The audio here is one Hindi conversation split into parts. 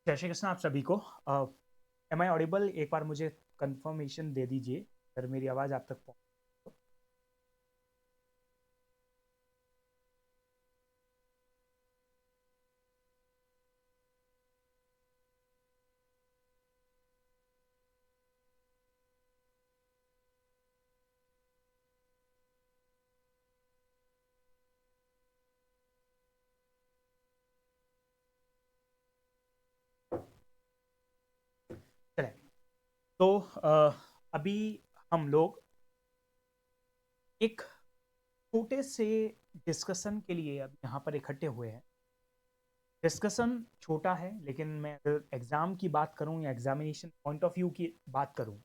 जय श्री कृष्ण आप सभी को। Am I audible? एक बार मुझे कंफर्मेशन दे दीजिए अगर मेरी आवाज़ आप तक पहुंच। चले तो अभी हम लोग एक छोटे से डिस्कशन के लिए अब यहाँ पर इकट्ठे हुए हैं। डिस्कशन छोटा है, लेकिन मैं अगर एग्जाम की बात करूँ या एग्जामिनेशन पॉइंट ऑफ व्यू की बात करूँ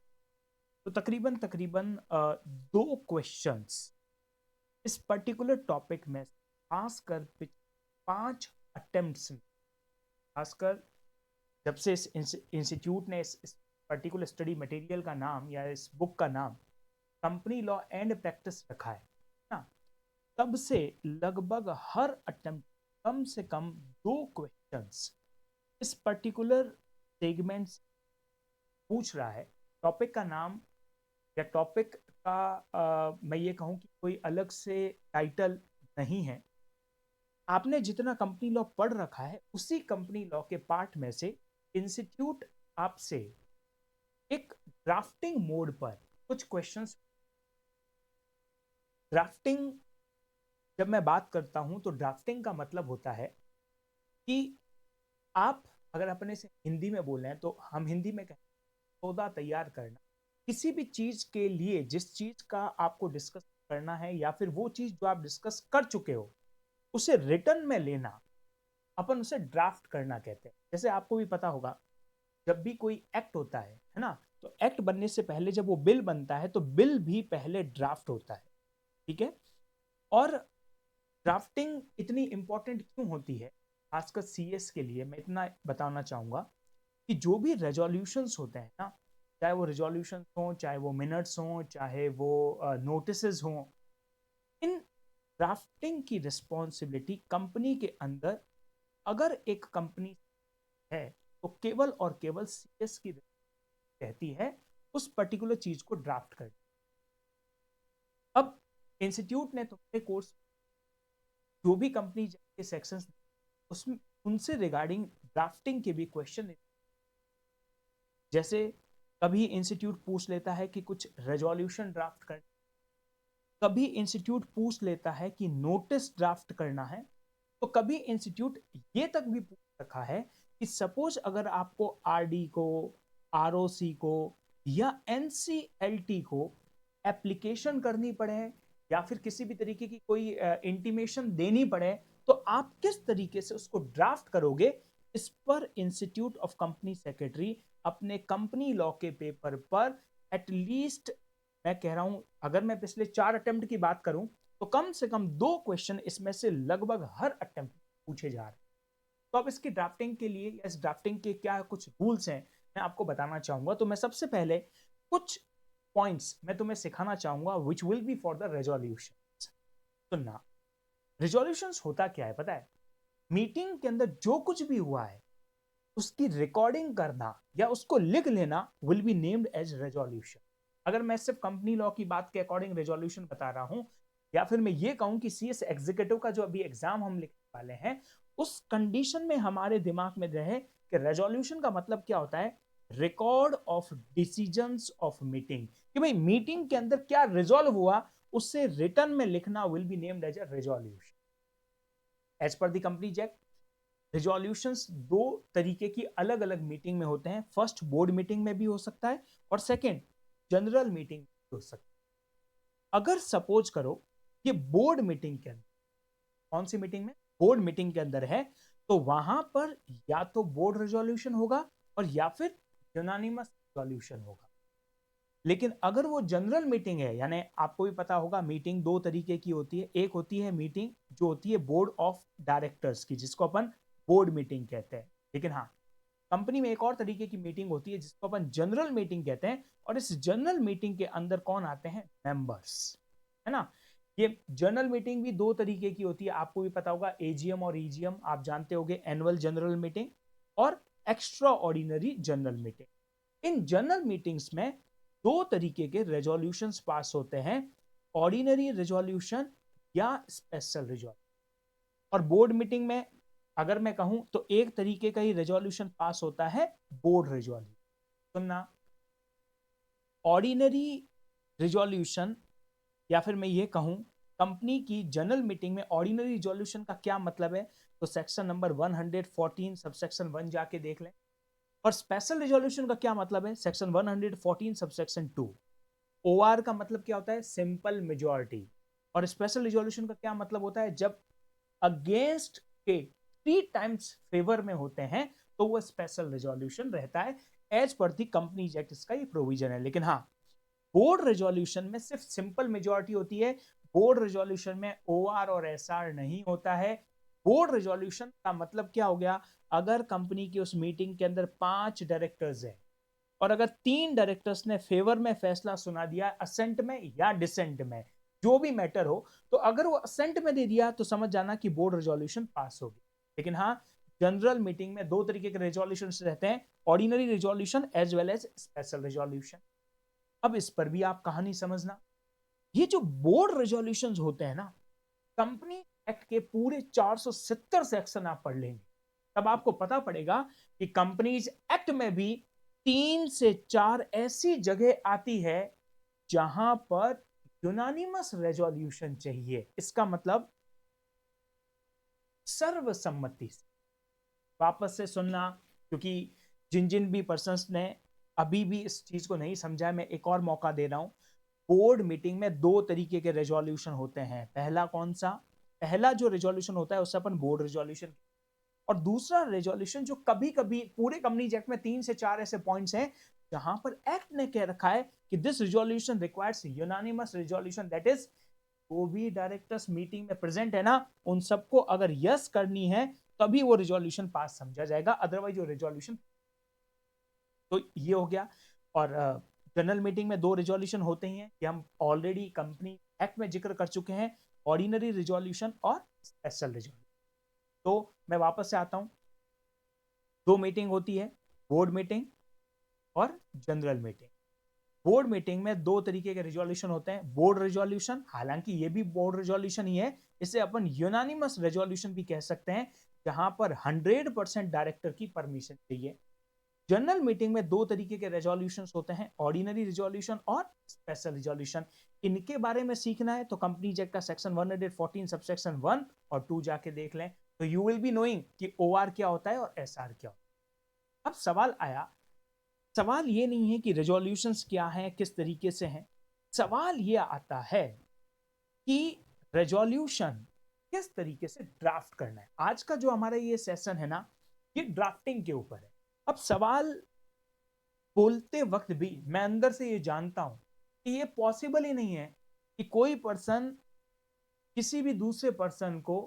तो तकरीबन तकरीबन दो क्वेश्चंस इस पर्टिकुलर टॉपिक में खासकर 5 अटेम्प्ट्स में, खासकर जब से इस इंस्टीट्यूट ने इस पर्टिकुलर स्टडी मटेरियल का नाम या इस बुक का नाम कंपनी लॉ एंड प्रैक्टिस रखा है ना, तब से लगभग हर अटेम्प्ट कम से कम दो क्वेश्चंस इस पर्टिकुलर सेगमेंट पूछ रहा है। टॉपिक का नाम या टॉपिक का मैं ये कहूँ कि कोई अलग से टाइटल नहीं है। आपने जितना कंपनी लॉ पढ़ रखा है उसी कंपनी लॉ के पार्ट में से इंस्टीट्यूट आपसे एक ड्राफ्टिंग मोड पर कुछ क्वेश्चंस। ड्राफ्टिंग, जब मैं बात करता हूं तो ड्राफ्टिंग का मतलब होता है कि आप अगर अपने से हिंदी में बोल रहे हैं तो हम हिंदी में कहते हैं सौदा तैयार करना। किसी भी चीज के लिए जिस चीज का आपको डिस्कस करना है या फिर वो चीज जो आप डिस्कस कर चुके हो उसे रिटर्न में लेना, अपन उसे ड्राफ्ट करना कहते हैं। जैसे आपको भी पता होगा, जब भी कोई एक्ट होता है ना, तो एक्ट बनने से पहले जब वो बिल बनता है तो बिल भी पहले ड्राफ्ट होता है। ठीक है। और ड्राफ्टिंग इतनी इंपॉर्टेंट क्यों होती है खासकर सीएस के लिए, मैं इतना बताना चाहूंगा कि जो भी रेजोल्यूशंस होते हैं ना, चाहे वो रेजोल्यूशन हो, चाहे वो मिनट्स हो, चाहे वो नोटिस हो, इन ड्राफ्टिंग की रिस्पॉन्सिबिलिटी कंपनी के अंदर अगर एक कंपनी है तो केवल और केवल सीएस की कहती है उस पर्टिकुलर चीज को ड्राफ्ट कर। अब इंस्टीट्यूट ने तुम्हारे कोर्स जो भी कंपनी के सेक्शंस उसमें उनसे रिगार्डिंग ड्राफ्टिंग के भी क्वेश्चन, जैसे कभी इंस्टीट्यूट पूछ लेता है कि कुछ रेजोल्यूशन ड्राफ्ट कर, कभी इंस्टीट्यूट पूछ लेता है कि नोटिस ड्राफ्ट करना है, तो कभी इंस्टीट्यूट ये तक भी पूछ रखा है कि सपोज अगर आपको आरडी को, आरओसी को या एनसीएलटी को एप्लीकेशन करनी पड़े या फिर किसी भी तरीके की कोई इंटीमेशन देनी पड़े, तो आप किस तरीके से उसको ड्राफ्ट करोगे, इस पर इंस्टीट्यूट ऑफ कंपनी सेक्रेटरी अपने कंपनी लॉ के पेपर पर एटलीस्ट, मैं कह रहा हूं अगर मैं पिछले 4 अटेम्प्ट की बात करूं तो कम से कम दो क्वेश्चन इसमें से लगभग हर अटेम्प्ट पूछे जा रहे हैं। तो अब इसकी ड्राफ्टिंग के लिए या इस ड्राफ्टिंग के क्या कुछ रूल्स हैं मैं आपको बताना चाहूंगा। तो मैं सबसे पहले कुछ पॉइंट्स मैं तुम्हें सिखाना चाहूंगा which will be for the resolution. सुनना, रिजोल्यूशंस होता क्या है पता है? मीटिंग के अंदर जो कुछ भी हुआ है उसकी रिकॉर्डिंग करना या उसको लिख लेना will be named as resolution. अगर मैं सिर्फ कंपनी लॉ की बात के अकॉर्डिंग रेजोल्यूशन बता रहा हूं, या फिर मैं ये कहूं कि सीएस एग्जीक्यूटिव का जो अभी एग्जाम हम लिखने वाले हैं उस कंडीशन में हमारे दिमाग में रहे कि रेजोल्यूशन का मतलब क्या होता है, record of decisions of meeting, कि भाई मीटिंग के अंदर क्या रिजोल्व हुआ उससे रिटर्न में लिखना will be named as a resolution as per the company act. Resolutions दो तरीके की अलग अलग मीटिंग में होते हैं। फर्स्ट बोर्ड मीटिंग में भी हो सकता है और सेकंड जनरल मीटिंग हो सकता है। अगर सपोज करो ये बोर्ड मीटिंग के अंदर, कौन सी मीटिंग में? बोर्ड मीटिंग के अंदर है, तो वहां पर या तो बोर्ड रेजोल्यूशन होगा और या फिर यूनानिमस रेजोल्यूशन होगा। लेकिन अगर वो जनरल मीटिंग है, यानी आपको भी पता होगा मीटिंग दो तरीके की होती है। एक होती है मीटिंग जो होती है बोर्ड ऑफ डायरेक्टर्स की, जिसको अपन बोर्ड मीटिंग कहते हैं। लेकिन हाँ, कंपनी में एक और तरीके की मीटिंग होती है जिसको अपन जनरल मीटिंग कहते हैं, और इस जनरल मीटिंग के अंदर कौन आते हैं? मेंबर्स, है ना। ये जनरल मीटिंग भी दो तरीके की होती है, आपको भी पता होगा, एजीएम और ईजीएम। आप जानते होंगे एनुअल जनरल मीटिंग और extra ordinary general meeting. In general meetings में दो तरीके के रेजोल्यूशंस पास होते हैं, ऑर्डिनरी रेजोल्यूशन या स्पेशल रेजोल्यूशन। और बोर्ड मीटिंग में अगर मैं कहूं तो एक तरीके का ही रेजोल्यूशन पास होता है, बोर्ड रेजोल्यूशन। सुनना, ऑर्डिनरी रेजोल्यूशन या फिर मैं ये कहूं कंपनी की जनरल मीटिंग में ऑर्डिनरी रेजोल्यूशन का क्या मतलब है, तो सेक्शन नंबर 114 सबसेक्शन 1 जाके देख लें। और स्पेशल रेजोल्यूशन का क्या मतलब है, सेक्शन 114 सबसेक्शन 2। ओआर का मतलब क्या होता है, सिंपल मेजॉरिटी। और स्पेशल रेजोल्यूशन का क्या मतलब होता है, जब अगेंस्ट के 3 टाइम्स फेवर में होते हैं तो वो स्पेशल रेजोल्यूशन रहता है। एज पर दी कंपनीज एक्ट इसका ये प्रोविजन है। लेकिन हाँ, बोर्ड रेजोल्यूशन में सिर्फ सिंपल मेजॉरिटी होती है। बोर्ड रेजोल्यूशन में ओआर और एसआर नहीं होता है। बोर्ड रेजोल्यूशन का मतलब क्या हो गया, अगर कंपनी की उस मीटिंग के अंदर 5 डायरेक्टर्स हैं और अगर 3 डायरेक्टर्स ने फेवर में फैसला सुना दिया, असेंट में या डिसेंट में, जो भी मैटर हो, तो अगर वो असेंट में दे दिया तो समझ जाना कि बोर्ड रेजोल्यूशन पास होगी। लेकिन हाँ, जनरल मीटिंग में दो तरीके के रेजोल्यूशन रहते हैं, ordinary resolution as well as special resolution. अब इस पर भी आप कहानी समझना, ये जो बोर्ड रेजोल्यूशंस होते हैं ना, कंपनी एक्ट के पूरे 470 सेक्शन आप पढ़ लेंगे तब आपको पता पड़ेगा कि कंपनीज एक्ट में भी 3 से 4 ऐसी जगह आती है जहां पर यूनानिमस रेजोल्यूशन चाहिए। इसका मतलब सर्वसम्मति से। वापस से सुनना, क्योंकि जिन जिन भी पर्सन्स ने अभी भी इस चीज को नहीं समझा है, मैं एक और मौका दे रहा हूं। बोर्ड मीटिंग में दो तरीके के रेजोल्यूशन होते हैं। पहला कौन सा, पहला जो रेजोल्यूशन होता है उससे अपन बोर्ड रेजोल्यूशन, और दूसरा रेजोल्यूशन जो कभी कभी पूरे कंपनीज एक्ट में 3 से 4 ऐसे पॉइंट्स हैं जहां पर एक्ट ने कह रखा है कि this resolution requires unanimous resolution, that is वो भी डायरेक्टर्स मीटिंग में प्रेजेंट है ना, उन सबको अगर यस करनी है तभी वो रेजोल्यूशन पास समझा जाएगा, अदरवाइज वो रेजोल्यूशन। तो ये हो गया। और जनरल मीटिंग में दो रेजोल्यूशन होते हैं कि हम ऑलरेडी कंपनी एक्ट में जिक्र कर चुके हैं, ऑर्डिनरी रेजोल्यूशन और स्पेशल रेजोल्यूशन। तो मैं वापस से आता हूं, दो मीटिंग होती है, बोर्ड मीटिंग और जनरल मीटिंग। बोर्ड मीटिंग में दो तरीके के रेजोल्यूशन होते हैं, बोर्ड रेजोल्यूशन, हालांकि ये भी बोर्ड रेजोल्यूशन ही है, इसे अपन यूनानिमस रेजोल्यूशन भी कह सकते हैं, जहां पर 100% डायरेक्टर की परमिशन चाहिए। जनरल मीटिंग में दो तरीके के रेजोल्यूशंस होते हैं, ऑर्डिनरी रेजोल्यूशन और स्पेशल रेजोल्यूशन। इनके बारे में सीखना है तो कंपनीज एक्ट का सेक्शन 114 सबसेक्शन 1 और 2 जाके देख लें, तो यू विल बी नोइंग कि ओआर क्या होता है और एसआर क्या होता है। अब सवाल आया, सवाल ये नहीं है कि रेजोल्यूशंस क्या हैं, किस तरीके से हैं, सवाल ये आता है कि रेजोल्यूशन किस तरीके से ड्राफ्ट करना है। आज का जो हमारा ये सेशन है ना, ये ड्राफ्टिंग के ऊपर है। अब सवाल बोलते वक्त भी मैं अंदर से ये जानता हूं कि ये पॉसिबल ही नहीं है कि कोई पर्सन किसी भी दूसरे पर्सन को,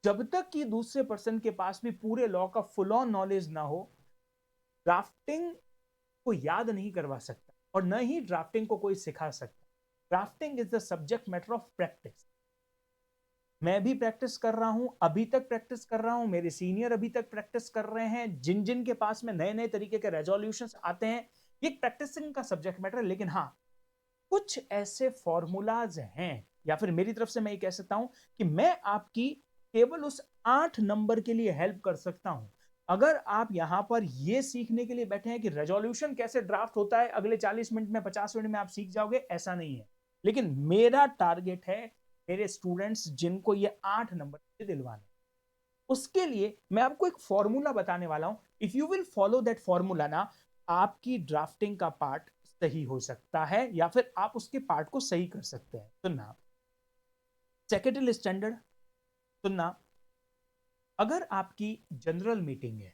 जब तक कि दूसरे पर्सन के पास भी पूरे लॉ का फुल ऑन नॉलेज ना हो, ड्राफ्टिंग को याद नहीं करवा सकता और न ही ड्राफ्टिंग को कोई सिखा सकता। Drafting is the subject matter of practice. मैं भी प्रैक्टिस कर रहा हूं, अभी तक प्रैक्टिस कर रहा हूं, मेरे सीनियर अभी तक प्रैक्टिस कर रहे हैं, जिन जिन के पास में नए नए तरीके के रेजोल्यूशंस आते हैं, ये प्रैक्टिसिंग का सब्जेक्ट मैटर है। लेकिन हाँ, कुछ ऐसे फॉर्मूलाज हैं, या फिर मेरी तरफ से मैं ये कह सकता हूं कि मैं आपकी केवल उस 8 नंबर के लिए हेल्प कर सकता हूं। अगर आप यहां पर ये सीखने के लिए बैठे हैं कि रेजोल्यूशन कैसे ड्राफ्ट होता है अगले 40 मिनट में, 50 मिनट में आप सीख जाओगे, ऐसा नहीं है। लेकिन मेरा टारगेट है मेरे स्टूडेंट्स जिनको ये 8 नंबर दिलवाने, उसके लिए मैं आपको एक फॉर्मूला बताने वाला हूं। If you will follow that formula ना, आपकी ड्राफ्टिंग का पार्ट सही हो सकता है या फिर आप उसके पार्ट को सही कर सकते हैं। सुनना, सेक्रेटरी स्टैंडर्ड, सुनना, अगर आपकी जनरल मीटिंग है,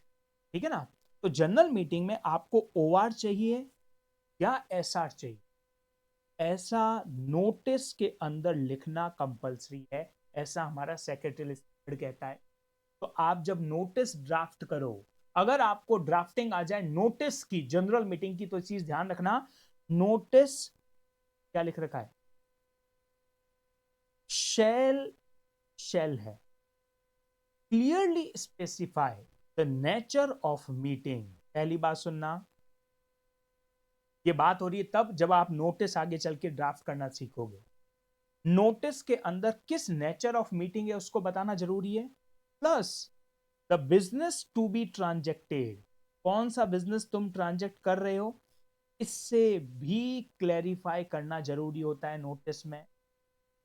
ठीक है ना, तो जनरल मीटिंग में आपको ओआर चाहिए या एसआर चाहिए, ऐसा नोटिस के अंदर लिखना कंपलसरी है, ऐसा हमारा सेक्रेटरी स्टैंडर्ड कहता है। तो आप जब नोटिस ड्राफ्ट करो, अगर आपको ड्राफ्टिंग आ जाए नोटिस की, जनरल मीटिंग की, तो चीज ध्यान रखना, नोटिस क्या लिख रखा है, शैल, शैल है, clearly specify the the nature of meeting, पहली बात सुनना, ये बात हो रही है तब जब आप नोटिस आगे चल के ड्राफ्ट करना सीखोगे। नोटिस के अंदर किस नेचर ऑफ मीटिंग है उसको बताना जरूरी है, plus the business to be transacted, कौन सा बिजनेस तुम ट्रांजेक्ट कर रहे हो, इससे भी क्लैरिफाई करना जरूरी होता है नोटिस में।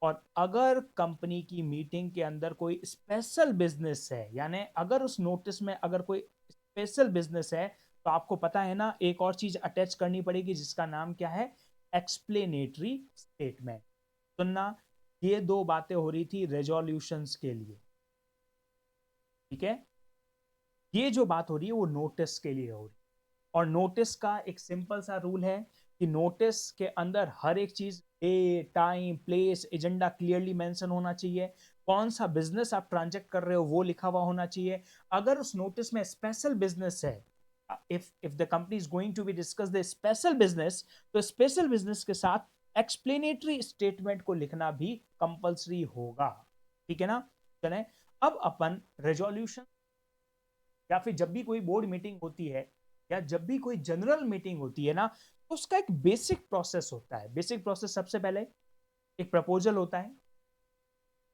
और अगर कंपनी की मीटिंग के अंदर कोई स्पेशल बिजनेस है, यानी अगर उस नोटिस में अगर कोई स्पेशल बिजनेस है, तो आपको पता है ना एक और चीज अटैच करनी पड़ेगी जिसका नाम क्या है, एक्सप्लेनेटरी स्टेटमेंट। सुनना, ये दो बातें हो रही थी रेजोल्यूशंस के लिए, ठीक है, ये जो बात हो रही है वो नोटिस के लिए हो रही है। और नोटिस का एक सिंपल सा रूल है कि नोटिस के अंदर हर एक चीज, day, time, place, agenda clearly mention होना चाहिए, कौन सा बिजनेस आप ट्रांजेक्ट कर रहे हो वो लिखा हुआ होना चाहिए। अगर उस नोटिस में स्पेशल बिजनेस है, if the company is going to be discuss the special business, तो स्पेशल बिजनेस के साथ एक्सप्लेनेटरी स्टेटमेंट को लिखना भी कंपलसरी होगा, ठीक है ना। चलें, अब अपन रेजोल्यूशन या फिर जब भी कोई बोर्ड मीटिंग होती है या जब भी कोई जनरल मीटिंग होती है ना, तो उसका एक बेसिक प्रोसेस होता है। बेसिक प्रोसेस, सबसे पहले एक प्रपोजल होता है,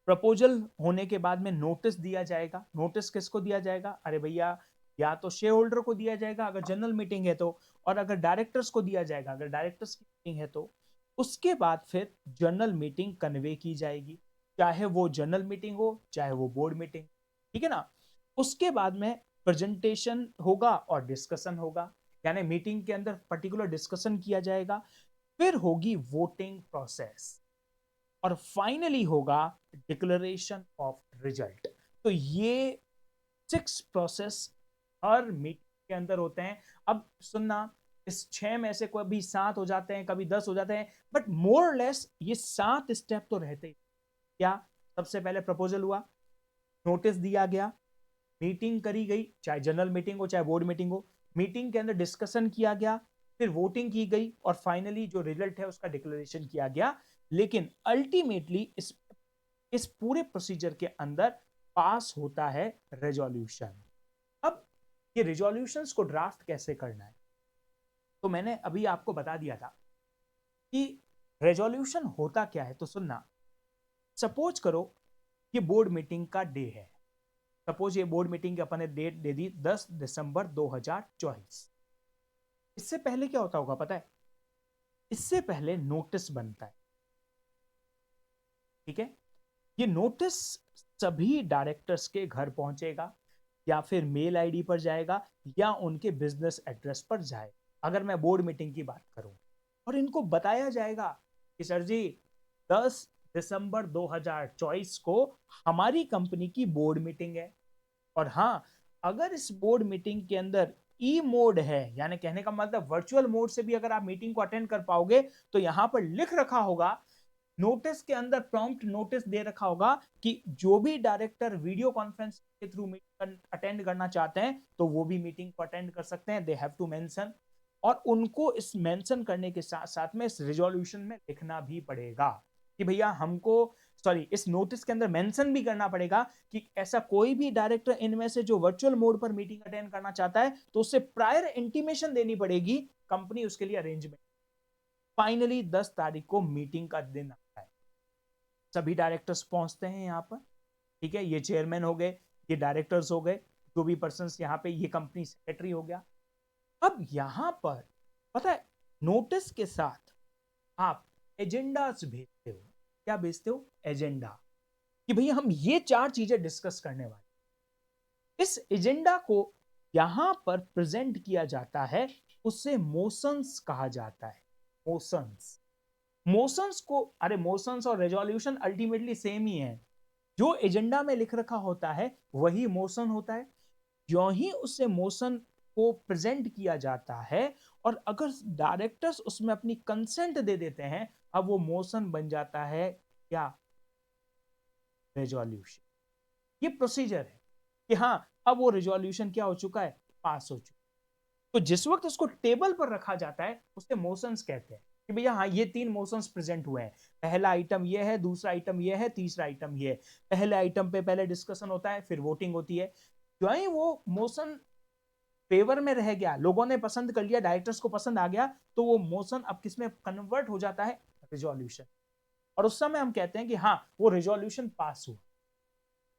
प्रपोजल होने के बाद में नोटिस दिया जाएगा। नोटिस किसको दिया जाएगा, अरे भैया या तो शेयर होल्डर को दिया जाएगा अगर जनरल मीटिंग है तो, और अगर डायरेक्टर्स को दिया जाएगा अगर डायरेक्टर्स की मीटिंग है तो। उसके बाद फिर जनरल मीटिंग कन्वे की जाएगी, चाहे वो जनरल मीटिंग हो चाहे वो बोर्ड मीटिंग, ठीक है ना। उसके बाद में प्रेजेंटेशन होगा और डिस्कशन होगा, यानी मीटिंग के अंदर पर्टिकुलर डिस्कशन किया जाएगा, फिर होगी वोटिंग प्रोसेस, और फाइनली होगा डिक्लेरेशन ऑफ रिजल्ट। तो ये 6 प्रोसेस हर मीटिंग के अंदर होते हैं। अब सुनना, इस 6 में से कभी 7 हो जाते हैं, कभी 10 हो जाते हैं, बट मोर लेस ये 7 स्टेप तो रहते हैं। क्या, सबसे पहले प्रपोजल हुआ, नोटिस दिया गया, मीटिंग करी गई, चाहे जनरल मीटिंग हो चाहे बोर्ड मीटिंग हो, मीटिंग के अंदर डिस्कशन किया गया, फिर वोटिंग की गई, और फाइनली जो रिजल्ट है उसका डिक्लेरेशन किया गया। लेकिन अल्टीमेटली इस पूरे प्रोसीजर के अंदर पास होता है रेजोल्यूशन। अब ये रेजोल्यूशंस को ड्राफ्ट कैसे करना है, तो मैंने अभी आपको बता दिया था कि रेजोल्यूशन होता क्या है। तो सुनना, सपोज करो ये बोर्ड मीटिंग का डे है, सपोज ये बोर्ड मीटिंग की अपन ने डेट दे दी 10 दिसंबर 2024। इससे पहले क्या होता होगा पता है, इससे पहले नोटिस बनता है, ठीक है। ये नोटिस सभी डायरेक्टर्स के घर पहुंचेगा, या फिर मेल आईडी पर जाएगा, या उनके बिजनेस एड्रेस पर जाएगा अगर मैं बोर्ड मीटिंग की बात करूं। और इनको बताया जाएगा कि सर जी 10 दिसंबर 2024 को हमारी कंपनी की बोर्ड मीटिंग है। और हाँ, अगर इस बोर्ड मीटिंग के अंदर ई मोड है, यानी कहने का मतलब वर्चुअल मोड से भी अगर आप मीटिंग को अटेंड कर पाओगे, तो यहां पर लिख रखा होगा, नोटिस के अंदर प्रॉम्प्ट नोटिस दे रखा होगा कि जो भी डायरेक्टर वीडियो कॉन्फ्रेंस के थ्रू मीटिंग अटेंड करना चाहते हैं तो वो भी मीटिंग को अटेंड कर सकते हैं, दे हैव टू मेंशन। और उनको इस मेंशन करने के साथ साथ में इस रिजोल्यूशन में लिखना भी पड़ेगा कि भैया हमको, सॉरी, इस नोटिस के अंदर मेंशन भी करना पड़ेगा कि ऐसा कोई भी डायरेक्टर इनमें से जो वर्चुअल मोड पर मीटिंग अटेंड करना चाहता है तो उससे प्रायर इंटीमेशन देनी पड़ेगी, कंपनी उसके लिए अरेंजमेंट। फाइनली 10 तारीख को मीटिंग का दिन आता है, सभी डायरेक्टर्स पहुंचते हैं यहाँ पर, ठीक है, ये चेयरमैन हो गए, ये डायरेक्टर्स हो गए, जो भी पर्सन यहाँ पे, ये कंपनी सेक्रेटरी हो गया। अब यहां पर पता है, नोटिस के साथ आप एजेंडास भेजते हो। क्या भेजते हो, एजेंडा, कि भैया हम ये 4 चीजें डिस्कस करने वाले। इस एजेंडा को यहां पर प्रेजेंट किया जाता है, उसे मोशंस कहा जाता है। मोशंस, मोशंस को, अरे मोशंस और रेजोल्यूशन अल्टीमेटली सेम ही है। जो एजेंडा में लिख रखा होता है वही मोशन होता है। जो ही उससे मोशन को प्रेजेंट किया जाता है, और अगर डायरेक्टर्स उसमें अपनी कंसेंट दे देते हैं, अब वो मोशन बन जाता है क्या, रेजोल्यूशन। ये प्रोसीजर है कि हाँ, अब वो रेजोल्यूशन क्या हो चुका है, पास हो चुका। तो जिस वक्त उसको टेबल पर रखा जाता है उसे मोशंस कहते हैं कि भैया हाँ ये 3 मोशंस प्रेजेंट हुए हैं, पहला आइटम ये है, दूसरा आइटम ये है, तीसरा आइटम ये है। पहले आइटम पे पहले डिस्कशन होता है, फिर वोटिंग होती है, जो ही वो मोशन फेवर में रह गया, लोगों ने पसंद कर लिया, डायरेक्टर्स को पसंद आ गया, तो वो मोशन अब किस में कन्वर्ट हो जाता है, रिजोल्यूशन। और उस समय हम कहते हैं कि हाँ वो रिजोल्यूशन पास हुआ।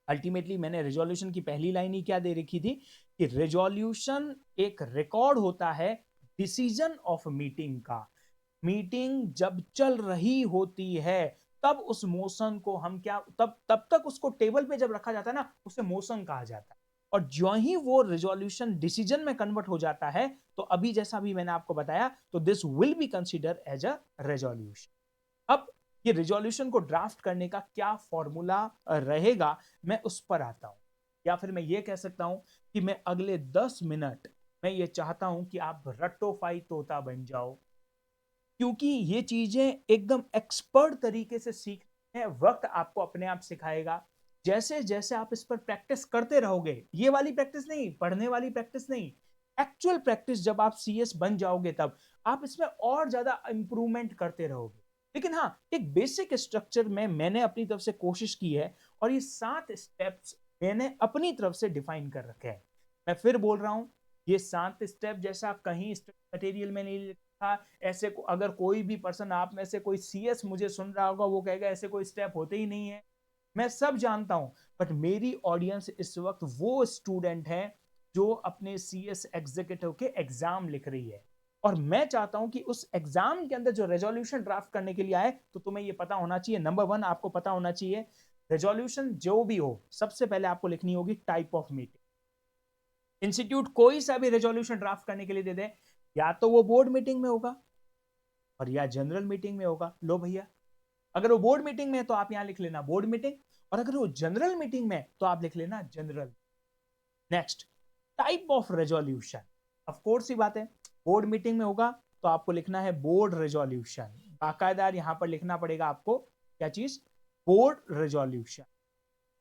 अल्टीमेटली मैंने रिजोल्यूशन की पहली लाइन ही क्या दे रखी थी कि रिजोल्यूशन एक रिकॉर्ड होता है डिसीजन ऑफ मीटिंग का। मीटिंग जब चल रही होती है तब उस मोशन को हम क्या, तब तब तक उसको टेबल पे जब रखा जाता है ना, उसे मोशन कहा जाता है। और जो ही वो रिजोल्यूशन डिसीजन में कन्वर्ट हो जाता है, तो अभी जैसा भी मैंने आपको बताया, तो this will be consider as a resolution. अब ये रिजोल्यूशन को ड्राफ्ट करने का क्या फॉर्मूला रहेगा, मैं उस पर आता हूं। या फिर मैं ये कह सकता हूं कि मैं अगले 10 मिनट मैं ये चाहता हूं कि आप रट्टोफाई तोता बन जाओ, क्योंकि ये चीजें एकदम एक्सपर्ट तरीके से सीखने हैं, वक्त आपको अपने आप सिखाएगा। जैसे जैसे आप इस पर प्रैक्टिस करते रहोगे, ये वाली प्रैक्टिस नहीं, पढ़ने वाली प्रैक्टिस नहीं, एक्चुअल प्रैक्टिस, जब आप सीएस बन जाओगे तब आप इसमें और ज्यादा इंप्रूवमेंट करते रहोगे। लेकिन हाँ, एक बेसिक स्ट्रक्चर में मैंने अपनी तरफ से कोशिश की है, और ये 7 स्टेप्स मैंने अपनी तरफ से डिफाइन कर रखे हैं। मैं फिर बोल रहा हूं, ये 7 स्टेप जैसा कहीं मटेरियल में नहीं लिखा। ऐसे अगर कोई भी पर्सन, आप में से कोई सीएस मुझे सुन रहा होगा, वो कहेगा ऐसे कोई स्टेप होते ही नहीं है। मैं सब जानता हूं, बट मेरी ऑडियंस इस वक्त वो स्टूडेंट है जो अपने सीएस एग्जीक्यूटिव के एग्जाम लिख रही है, और मैं चाहता हूं कि उस एग्जाम के अंदर जो रेजोल्यूशन ड्राफ्ट करने के लिए आए, तो तुम्हें ये पता होना चाहिए, नंबर 1 आपको पता होना चाहिए, रेजोल्यूशन जो भी हो, सबसे पहले आपको लिखनी होगी टाइप ऑफ मीटिंग। इंस्टीट्यूट कोई सा भी रेजोल्यूशन ड्राफ्ट करने के लिए दे दे, या तो वो बोर्ड मीटिंग में होगा और या जनरल मीटिंग में होगा। लो भैया, अगर वो बोर्ड मीटिंग में है तो आप यहां लिख लेना बोर्ड मीटिंग, और अगर वो जनरल मीटिंग में तो आप लिख लेना general. Next, type of resolution. Of course ही बात है, बोर्ड मीटिंग में होगा तो आपको लिखना है बोर्ड रेजोल्यूशन, बाकायदा यहां पर लिखना पड़ेगा आपको, क्या चीज, बोर्ड रेजोल्यूशन।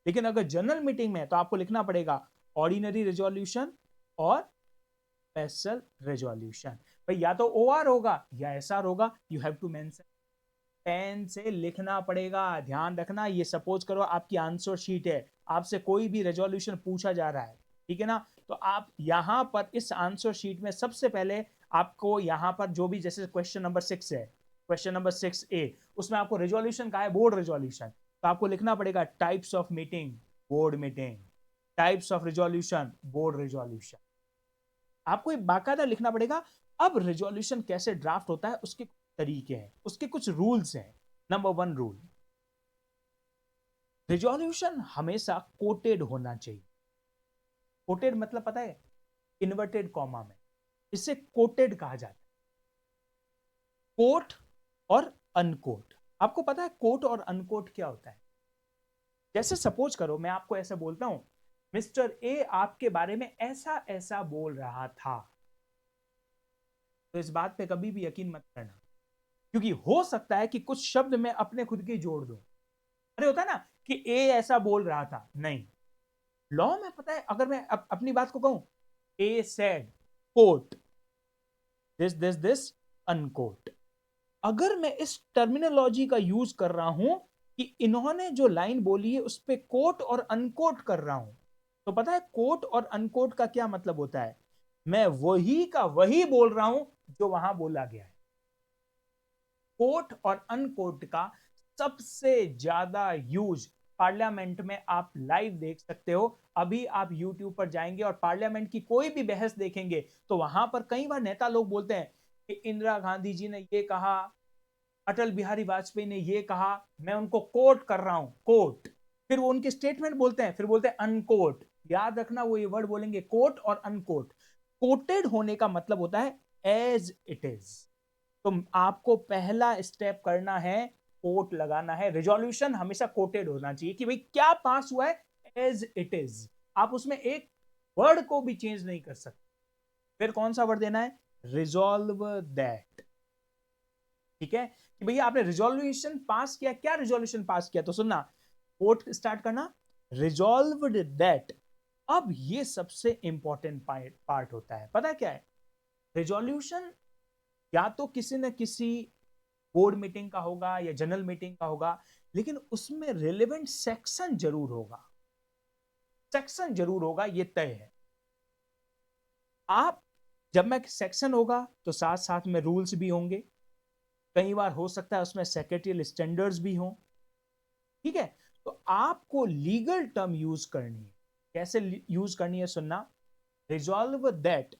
लेकिन अगर जनरल मीटिंग में है तो आपको लिखना पड़ेगा ऑर्डिनरी रेजोल्यूशन और स्पेशल रेजोल्यूशन। भाई या तो ओआर होगा या एसआर होगा, you have to mention, pen से लिखना पड़ेगा। ध्यान रखना, ये सपोज करो आपकी आंसर शीट है, आपसे कोई भी रेजोल्यूशन पूछा जा रहा है, ठीक है ना, तो आप यहां पर इस आंसर शीट में सबसे पहले आपको यहां पर जो भी, जैसे क्वेश्चन नंबर 6 है, क्वेश्चन नंबर 6A, उसमें आपको रेजोल्यूशन का है बोर्ड रेजोल्यूशन, तो आपको लिखना पड़ेगा types of meeting board meeting, types of resolution board resolution. आपको बाकायदा लिखना पड़ेगा। अब रेजोल्यूशन कैसे ड्राफ्ट होता है, उसके तरीके हैं, उसके कुछ रूल्स हैं। नंबर 1 रूल, रिजोल्यूशन हमेशा कोटेड होना चाहिए। कोटेड मतलब पता है, इन्वर्टेड कॉमा में, इसे कोटेड कहा जाता है। कोट और अनकोट, आपको पता है कोट और अनकोट क्या होता है? जैसे सपोज करो मैं आपको ऐसा बोलता हूं, मिस्टर ए आपके बारे में ऐसा ऐसा बोल रहा था, तो इस बात पे कभी भी यकीन मत करना, क्योंकि हो सकता है कि कुछ शब्द मैं अपने खुद के जोड़ दूं। अरे होता है ना कि ए ऐसा बोल रहा था, नहीं, लॉ में पता है, अगर मैं अपनी बात को कहूं, ए सेड कोट दिस अनकोट, अगर मैं इस टर्मिनोलॉजी का यूज कर रहा हूं कि इन्होंने जो लाइन बोली है उस पर कोट और अनकोट कर रहा हूं, तो पता है कोट और अनकोट का क्या मतलब होता है? मैं वही का वही बोल रहा हूं जो वहां बोला गया है। कोट और अनकोट का सबसे ज्यादा यूज पार्लियामेंट में आप लाइव देख सकते हो। अभी आप यूट्यूब पर जाएंगे और पार्लियामेंट की कोई भी बहस देखेंगे, तो वहां पर कई बार नेता लोग बोलते हैं कि इंदिरा गांधी जी ने ये कहा, अटल बिहारी वाजपेयी ने ये कहा, मैं उनको कोट कर रहा हूं, कोट। फिर वो उनके स्टेटमेंट बोलते हैं, फिर बोलते हैं अनकोट। याद रखना, वो ये वर्ड बोलेंगे कोट और अनकोट। कोटेड होने का मतलब होता है एज इट इज। तो आपको पहला स्टेप करना है, कोट लगाना है। रिजोल्यूशन हमेशा कोटेड होना चाहिए कि भाई क्या पास हुआ है, एज इट इज। आप उसमें एक वर्ड को भी चेंज नहीं कर सकते। फिर कौन सा वर्ड देना है, रिजोल्व दैट, ठीक है, कि भैया आपने रिजोल्यूशन पास किया, क्या रिजोल्यूशन पास किया, तो सुनना, कोट स्टार्ट करना, रिजोल्व्ड दैट। अब ये सबसे इंपॉर्टेंट पार्ट होता है, पता है क्या है? रिजोल्यूशन या तो किसी न किसी बोर्ड मीटिंग का होगा या जनरल मीटिंग का होगा, लेकिन उसमें रिलेवेंट सेक्शन जरूर होगा। सेक्शन जरूर होगा, ये तय है। आप जब मैं सेक्शन होगा तो साथ साथ में रूल्स भी होंगे, कई बार हो सकता है उसमें सेक्रेटरियल स्टैंडर्ड्स भी हों, ठीक है। तो आपको लीगल टर्म यूज करनी है। कैसे यूज करनी है सुनना, resolve that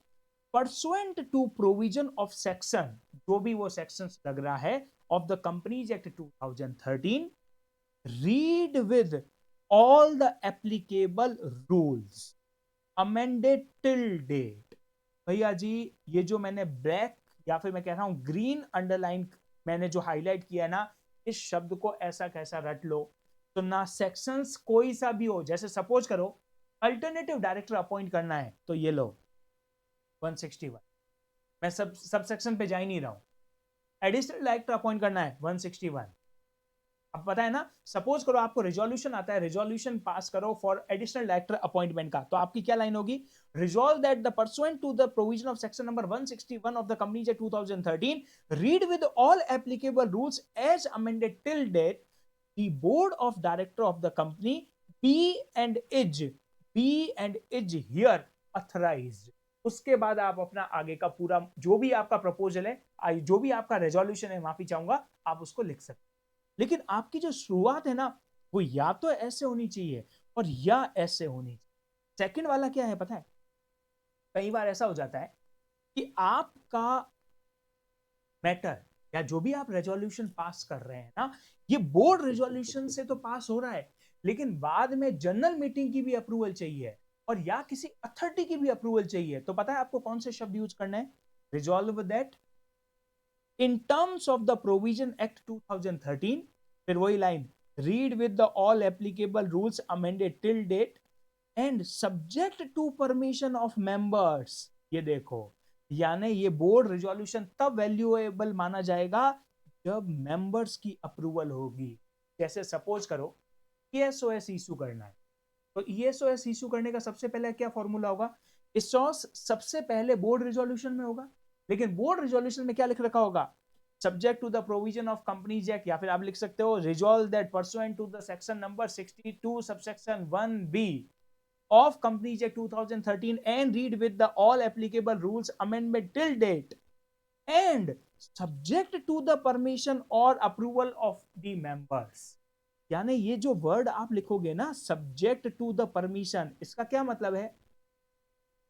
pursuant to provision of section, जो भी वो सेक्शन लग रहा है of the companies act 2013, read with all the applicable rules amended till date. भैया जी, ये जो मैंने ब्लैक या फिर मैं कह रहा हूं ग्रीन अंडरलाइन मैंने जो हाईलाइट किया ना, इस शब्द को ऐसा कैसा रट लो। तो ना सेक्शंस कोई सा भी हो, जैसे सपोज करो अल्टरनेटिव डायरेक्टर अपॉइंट करना है तो ये लो 161, मैं सब सेक्शन पे जा ही नहीं रहा हूं। एडिशनल डायरेक्टर अपॉइंट करना है 161। अब पता है ना, सपोज करो आपको रिजोल्यूशन आता है, रिजोल्यूशन पास करो फॉर एडिशनल डायरेक्टर अपॉइंटमेंट का, तो आपकी क्या लाइन होगी, resolve that the pursuant to the provision of section number 161 of the companies act 2013, read with all applicable rules as amended till date, the board of director of the company be and is here authorised. उसके बाद आप अपना आगे का पूरा जो भी आपका प्रपोजल है, जो भी आपका रेजोल्यूशन है, माफी चाहूंगा, आप उसको लिख सकते। लेकिन आपकी जो शुरुआत है ना, वो या तो ऐसे होनी चाहिए और या ऐसे होनी चाहिए। सेकंड वाला क्या है पता है, कई बार ऐसा हो जाता है कि आपका मैटर या जो भी आप रेजोल्यूशन पास कर रहे हैं ना, ये बोर्ड रेजोल्यूशन से तो पास हो रहा है, लेकिन बाद में जनरल मीटिंग की भी अप्रूवल चाहिए और या किसी अथॉरिटी की भी अप्रूवल चाहिए। तो पता है आपको कौन से शब्द यूज करना है, resolve that in terms of the provision act 2013, फिर वही line, read with the all applicable rules amended till date and subject to permission of members। ये देखो, यानी ये बोर्ड रिजोल्यूशन तब वैल्यूएबल माना जाएगा जब मेंबर्स की अप्रूवल होगी। जैसे सपोज करो ईएसओएस इशू करना है, तो ईएसओएस इशू करने का सबसे पहले क्या फॉर्मूला होगा, इसोस सबसे पहले बोर्ड रिजोल्यूशन में होगा, लेकिन बोर्ड रिजोल्यूशन में क्या लिख रखा होगा, subject to the provision of companies act, या फिर आप लिख सकते हो resolve that pursuant to the section number 62 subsection 1B of Companies Act 2013 and read with the all applicable rules amendment till date and subject to the permission or approval of the members। यानी ये जो वर्ड आप लिखोगे ना, सब्जेक्ट टू द परमिशन, इसका क्या मतलब है,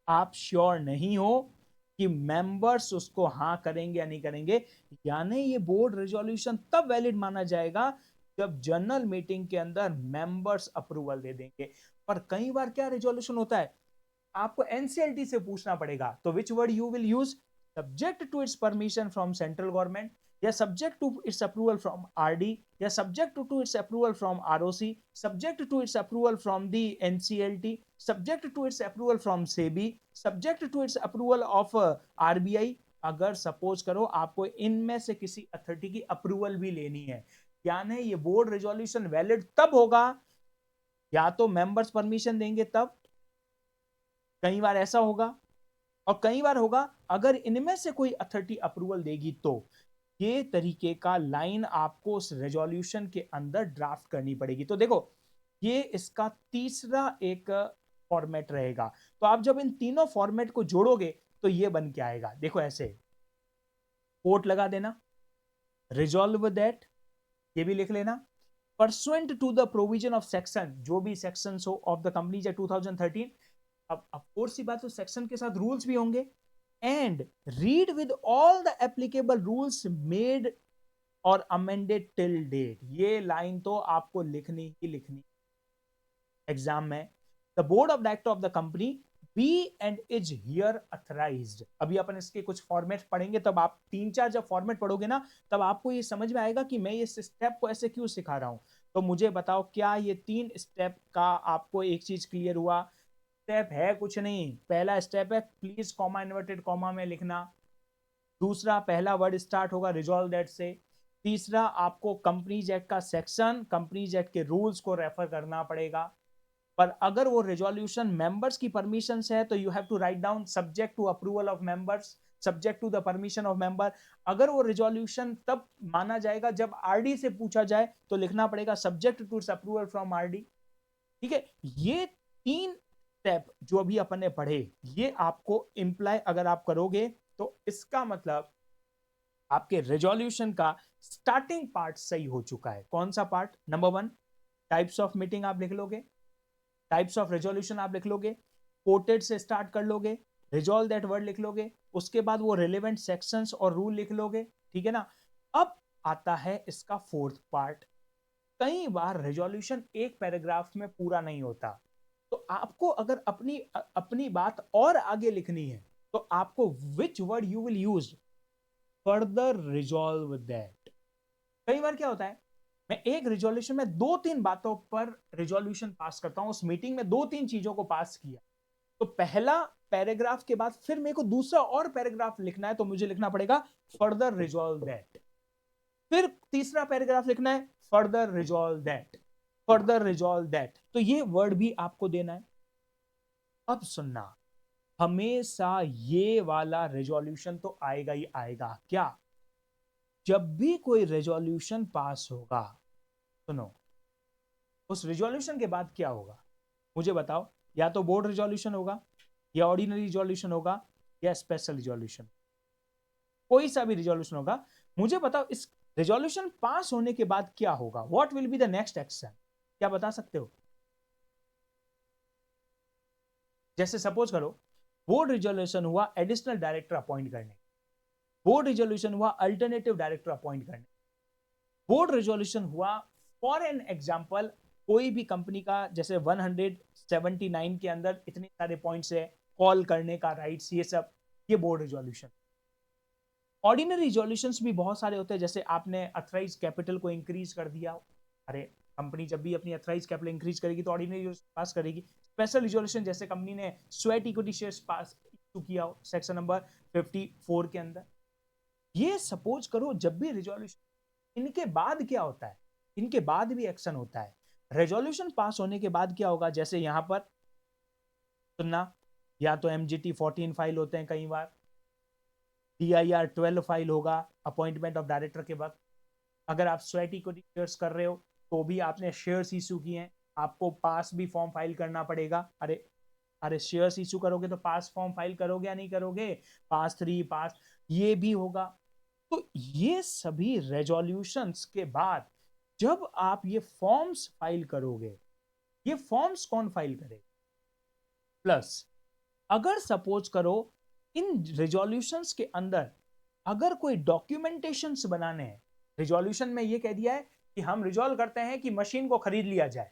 आप श्योर नहीं हो कि मेंबर्स उसको हाँ करेंगे या नहीं करेंगे, यानी ये बोर्ड रेजोल्यूशन तब वैलिड माना जाएगा जब जनरल मीटिंग के अंदर मेंबर्स अप्रूवल दे देंगे। पर कई बार क्या रेजोल्यूशन होता है, आपको एनसीएलटी से पूछना पड़ेगा, तो which word you will use, subject to its permission from central government, या subject to its approval from RD, या subject to its approval from ROC, subject to its approval from the NCLT, subject to its approval from SEBI, subject to its approval of RBI. अगर सपोज करो आपको इनमें से किसी अथॉरिटी की अप्रूवल भी लेनी है, यानी ये बोर्ड रेजोल्यूशन वैलिड तब होगा या तो मेंबर्स परमिशन देंगे तब, कई बार ऐसा होगा, और कई बार होगा अगर इनमें से कोई अथॉरिटी अप्रूवल देगी। तो ये तरीके का लाइन आपको उस रेजोल्यूशन के अंदर ड्राफ्ट करनी पड़ेगी। तो देखो, ये इसका तीसरा एक फॉर्मेट रहेगा। तो आप जब इन तीनों फॉर्मेट को जोड़ोगे तो ये बन के आएगा, देखो ऐसे, कोट लगा देना, रिजॉल्व दैट, ये भी लिख लेना, pursuant to the provision of section, जो भी सेक्शन हो ऑफ द कंपनीज एक्ट 2013। अब कोर्स की बात, तो सेक्शन के साथ रूल्स भी होंगे, and read with all the applicable rules made और अमेंडेड टिल डेट। ये लाइन तो आपको लिखनी ही लिखनी एग्जाम में। The board of director of the company be and is here authorised. अभी अपन इसके कुछ फॉर्मेट पढ़ेंगे, तब आप 3-4 जब फॉर्मेट पढ़ोगे ना, तब आपको ये समझ में आएगा कि मैं इस स्टेप को ऐसे क्यों सिखा रहा हूं। तो मुझे बताओ, क्या ये 3 स्टेप का आपको एक चीज क्लियर हुआ, स्टेप है कुछ नहीं। पहला स्टेप है प्लीज कॉमा इन्वर्टेड कॉमा में लिखना, दूसरा पहला वर्ड स्टार्ट होगा रिजॉल्व दैट से, तीसरा आपको कंपनीज एक्ट का सेक्शन, कंपनीज एक्ट के रूल्स को रेफर करना पड़ेगा। पर अगर वो रेजोल्यूशन मेंबर्स की परमिशन से है तो you have to write down subject to approval of members, subject to the permission of member. अगर वो रेजोल्यूशन तब माना जाएगा जब आरडी से पूछा जाए, तो लिखना पड़ेगा subject to its approval from RD. ठीक है, ये 3 स्टेप जो अभी अपन ने पढ़े, ये आपको इंप्लाई अगर आप करोगे तो इसका मतलब आपके रेजोल्यूशन का स्टार्टिंग पार्ट सही हो चुका है। कौन सा part? Number 1, types of meeting आप लिख लोगे, टाइप्स ऑफ रेजोल्यूशन आप लिख लोगे, कोटेड से स्टार्ट कर लोगे, रिजॉल्व दैट वर्ड लिख लोगे, उसके बाद वो रिलेवेंट सेक्शंस और रूल लिख लोगे, ठीक है ना। अब आता है इसका फोर्थ पार्ट। कई बार रेजोल्यूशन एक पैराग्राफ में पूरा नहीं होता, तो आपको अगर अपनी अपनी बात और आगे लिखनी है तो आपको विच word you will use, further resolve that. कई बार क्या होता है, मैं एक रिजोल्यूशन में 2-3 बातों पर रिजोल्यूशन पास करता हूं, उस मीटिंग में 2-3 चीजों को पास किया, तो पहला पैराग्राफ के बाद फिर मेरे को दूसरा और पैराग्राफ लिखना है, तो मुझे लिखना पड़ेगा फर्दर रिजॉल्व दैट। फिर तीसरा पैराग्राफ लिखना है, further resolve that, further resolve that. तो ये वर्ड भी आपको देना है। अब सुनना, हमेशा ये वाला रेजोल्यूशन तो आएगा ही आएगा। क्या? जब भी कोई रेजोल्यूशन पास होगा, सुनो, उस रेजोल्यूशन के बाद क्या होगा मुझे बताओ। या तो बोर्ड रेजोल्यूशन होगा, या ऑर्डिनरी रिजोल्यूशन होगा, या स्पेशल रिजोल्यूशन, कोई सा भी रिजोल्यूशन होगा। मुझे बताओ इस रिजोल्यूशन पास होने के बाद क्या होगा, what will be the next action? क्या बता सकते हो? जैसे सपोज करो, बोर्ड रिजोल्यूशन हुआ एडिशनल डायरेक्टर अपॉइंट करने, बोर्ड रिजोल्यूशन हुआ अल्टरनेटिव डायरेक्टर अपॉइंट करने, बोर्ड रिजोल्यूशन हुआ फॉर एन एग्जांपल कोई भी कंपनी का जैसे 179 के अंदर इतने सारे पॉइंट्स है, कॉल करने का राइट्स, ये सब, ये बोर्ड रिजोल्यूशन। ऑर्डिनरी रिजोल्यूशंस भी बहुत सारे होते हैं, जैसे आपने अथराइज कैपिटल को इंक्रीज कर दिया। अरे, कंपनी जब भी अपनी अथराइज कैपिटल इंक्रीज करेगी तो ऑर्डिनरी पास करेगी। स्पेशल रिजोल्यूशन, जैसे कंपनी ने स्वेट इक्विटी शेयर्स पास किया हो सेक्शन नंबर 54 के अंदर। ये सपोज करो जब भी रिजोल्यूशन, इनके बाद क्या होता है, इनके बाद भी एक्शन होता है। रेजोल्यूशन पास होने के बाद क्या होगा, जैसे यहां पर सुनना, या तो MGT 14 फाइल होते हैं, कई बार DIR 12 फाइल होगा अपॉइंटमेंट ऑफ डायरेक्टर के वक्त। अगर आप स्वेट इक्विटी शेयर्स कर रहे हो तो भी आपने शेयर्स इशू किए हैं, आपको पास भी फॉर्म फाइल करना पड़ेगा। अरे अरे, शेयर्स इशू करोगे तो पास फॉर्म फाइल करोगे या नहीं करोगे? पास 3 पास, ये भी होगा। तो ये सभी रेजोल्यूशंस के बाद जब आप ये फॉर्म्स फाइल करोगे, ये फॉर्म्स कौन फाइल करेगा? प्लस अगर सपोज करो इन रेजोल्यूशंस के अंदर अगर कोई डॉक्यूमेंटेशंस बनाने हैं, रिजोल्यूशन में ये कह दिया है कि हम रिजोल्व करते हैं कि मशीन को खरीद लिया जाए,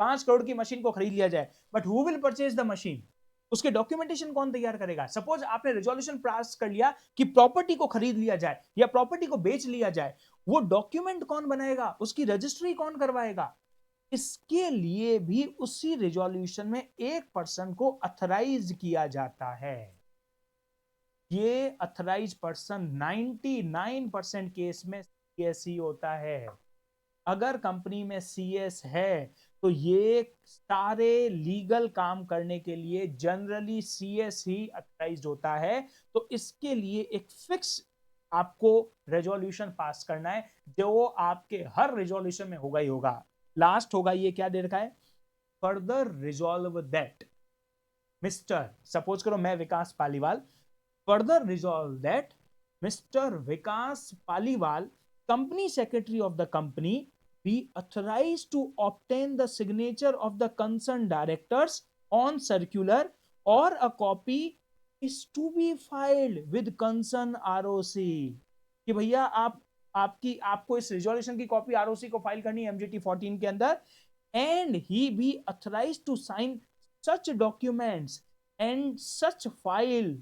5 करोड़ की मशीन को खरीद लिया जाए, but who will purchase the machine? उसके डॉक्यूमेंटेशन कौन तैयार करेगा? सपोज आपने रिजोल्यूशन पास कर लिया कि प्रॉपर्टी को खरीद लिया जाए या प्रॉपर्टी को बेच लिया जाए, वो डॉक्यूमेंट कौन बनाएगा, उसकी रजिस्ट्री कौन करवाएगा? इसके लिए भी उसी रिजोल्यूशन में एक पर्सन को अथराइज किया जाता है। ये अथराइज पर्सन 99% केस में CS ही होता है। अगर कंपनी में CS है तो ये सारे लीगल काम करने के लिए जनरली CS ही अथराइज्ड होता है। तो इसके लिए एक फिक्स आपको रेजोल्यूशन पास करना है, जो आपके हर रेजोल्यूशन में होगा ही होगा। लास्ट होगा, ये क्या दे रखा है, further resolve that mister, suppose करो मैं Vikas Paliwal, further resolve that mister Vikas Paliwal, company secretary of the company, be authorized to obtain the signature of the concerned directors on circular, or a copy is to be filed with concerned ROC। कि भैया आपको इस रिजोल्यूशन की कॉपी ROC को फाइल करनी है MGT 14 के अंदर, and he be authorized to sign such documents and such file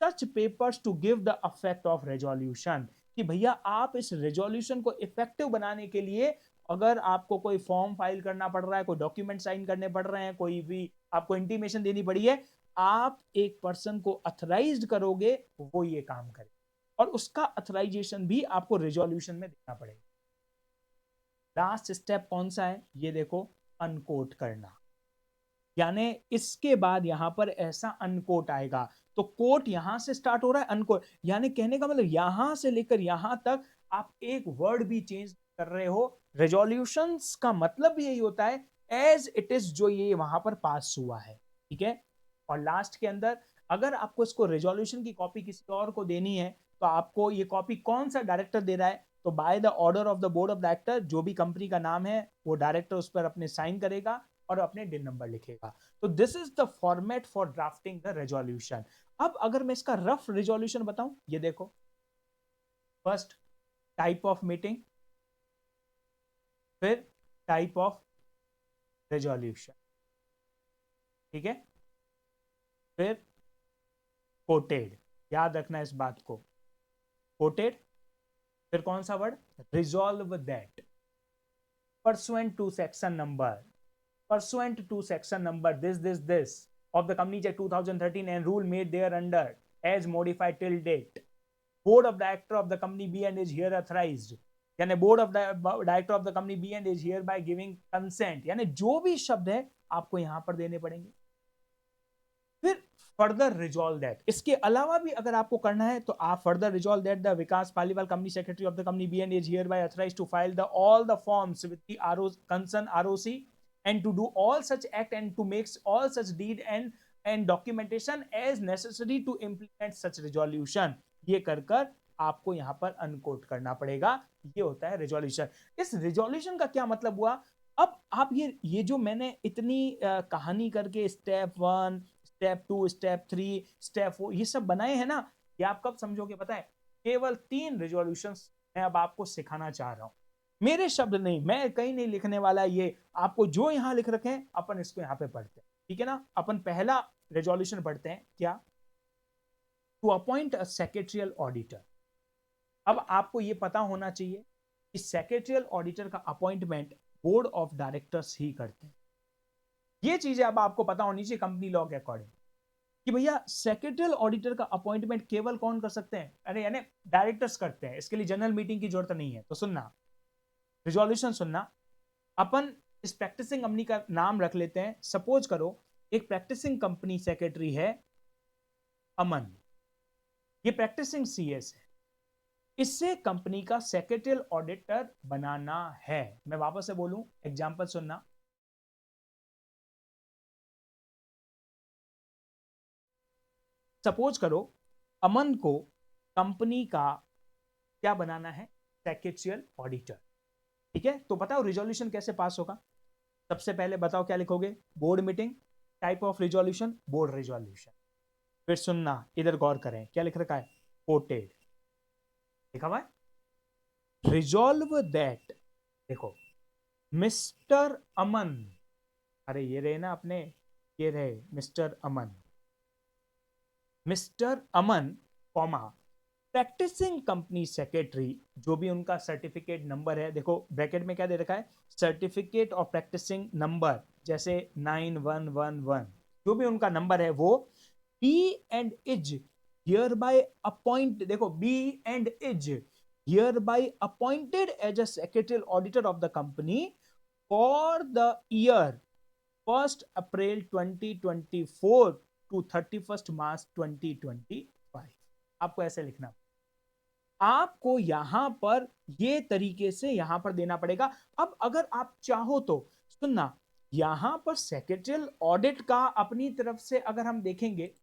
such papers to give the effect of resolution। कि भैया आप इस रेजोल्यूशन को इफेक्टिव बनाने के लिए अगर आपको कोई फॉर्म फाइल करना पड़ रहा है, कोई डॉक्यूमेंट साइन करने पड़ रहे हैं, कोई भी आपको इंटीमेशन देनी पड़ी है, आप एक पर्सन को अथराइज्ड करोगे, वो ये काम करे, और उसका अथराइजेशन भी आपको रेजोल्यूशन में देना पड़ेगा। लास्ट स्टेप कौन सा है, ये देखो, अनकोट करना। यानी इसके बाद यहां पर ऐसा अनकोट आएगा, तो कोट यहां से स्टार्ट हो रहा है, अनकोट यानी कहने का मतलब यहां से लेकर यहां तक आप एक वर्ड भी चेंज कर रहे हो। रेजोल्यूशंस का मतलब भी यही होता है, एज इट इज जो ये वहां पर पास हुआ है, ठीक है। और लास्ट के अंदर अगर आपको इसको रेजोल्यूशन की कॉपी किसी और को देनी है तो आपको ये कॉपी कौन सा डायरेक्टर दे रहा है, तो by the order of the board of director, जो भी कंपनी का नाम है वो डायरेक्टर उस पर अपने साइन करेगा और अपने डिन नंबर लिखेगा। तो this is the format for drafting the resolution. अब अगर मैं इसका रफ रेजोल्यूशन बताऊं, ये देखो, फर्स्ट टाइप ऑफ मीटिंग, फिर टाइप ऑफ रेजोल्यूशन, ठीक है, फिर कोटेड, याद रखना इस बात को, कोटेड, फिर कौन सा word, resolve that, pursuant to section number, pursuant to section number this of the Companies Act 2013 and rule made thereunder as modified till date, board of director of the company be and is here authorized, यानी board of director of the company be and is hereby giving consent, यानी जो भी शब्द है आपको यहां पर देने पड़ेंगे। फिर फर्दर रिजॉल्व दैट, इसके अलावा भी अगर आपको करना है तो आप further resolve that the Vikas Paliwal company secretary of the company be and is hereby authorized to file the all the forms with the concern ROC and to do all such act and to make all such deed and documentation as necessary to implement such resolution, ये कर कर आपको यहां पर अनकोट करना पड़ेगा। ये होता है रेजोल्यूशन। इस रेजोल्यूशन का क्या मतलब हुआ, अब आप ये जो मैंने इतनी कहानी करके स्टेप 1, स्टेप 2, स्टेप 3, स्टेप 4 ये सब बनाए हैं ना, ये आप कब समझोगे पता है, केवल 3 रेजोल्यूशन मैं अब आपको सिखाना चाह रहा हूं, मेरे शब्द नहीं, मैं कहीं नहीं लिखने वाला, ये आपको जो यहां लिख रखे हैं अपन इसको यहां पे पढ़ते हैं, ठीक है ना। अपन पहला रेजोल्यूशन पढ़ते हैं, क्या, to appoint a secretarial auditor. अब आपको ये पता होना चाहिए कि सेक्रेटरियल ऑडिटर का अपॉइंटमेंट बोर्ड ऑफ डायरेक्टर्स ही करते हैं। ये चीजें अब आपको पता होनी चाहिए कंपनी लॉ के अकॉर्डिंग कि भैया सेक्रेटरियल ऑडिटर का अपॉइंटमेंट केवल कौन कर सकते हैं, अरे यानी डायरेक्टर्स करते हैं, इसके लिए जनरल मीटिंग की जरूरत नहीं है। तो सुनना, रिजोल्यूशन सुनना, अपन इस प्रैक्टिसिंग कंपनी का नाम रख लेते हैं, सपोज करो एक प्रैक्टिसिंग कंपनी सेक्रेटरी है अमन, ये प्रैक्टिसिंग सीएस है, इससे कंपनी का सेक्रेटरियल ऑडिटर बनाना है। मैं वापस से बोलूं, एग्जांपल सुनना, सपोज करो अमन को कंपनी का क्या बनाना है, सेक्रेटरियल ऑडिटर, ठीक है। तो बताओ रिजोल्यूशन कैसे पास होगा, सबसे पहले बताओ क्या लिखोगे, board meeting, type of resolution board resolution, फिर सुनना इधर गौर करें क्या लिख रखा है, कोटेड, लिखा हुआ है रिजॉल्व दैट, देखो मिस्टर अमन, अरे ये रहे ना अपने, ये रहे मिस्टर अमन, मिस्टर अमन कॉमा प्रैक्टिसिंग कंपनी सेक्रेटरी, जो भी उनका सर्टिफिकेट नंबर है, देखो ब्रैकेट में क्या दे रखा है, सर्टिफिकेट ऑफ प्रैक्टिसिंग नंबर, जैसे 9111, जो भी उनका नंबर है वो, be and is hereby appoint, देखो be and is hereby appointed as a secretarial auditor of the company for the year 1 April 2024 to 31 March 2025। आपको ऐसे लिखना, आपको यहां पर ये तरीके से यहां पर देना पड़ेगा। अब अगर आप चाहो तो सुनना, यहां पर सेक्रेटरियल ऑडिट का अपनी तरफ से अगर हम देखेंगे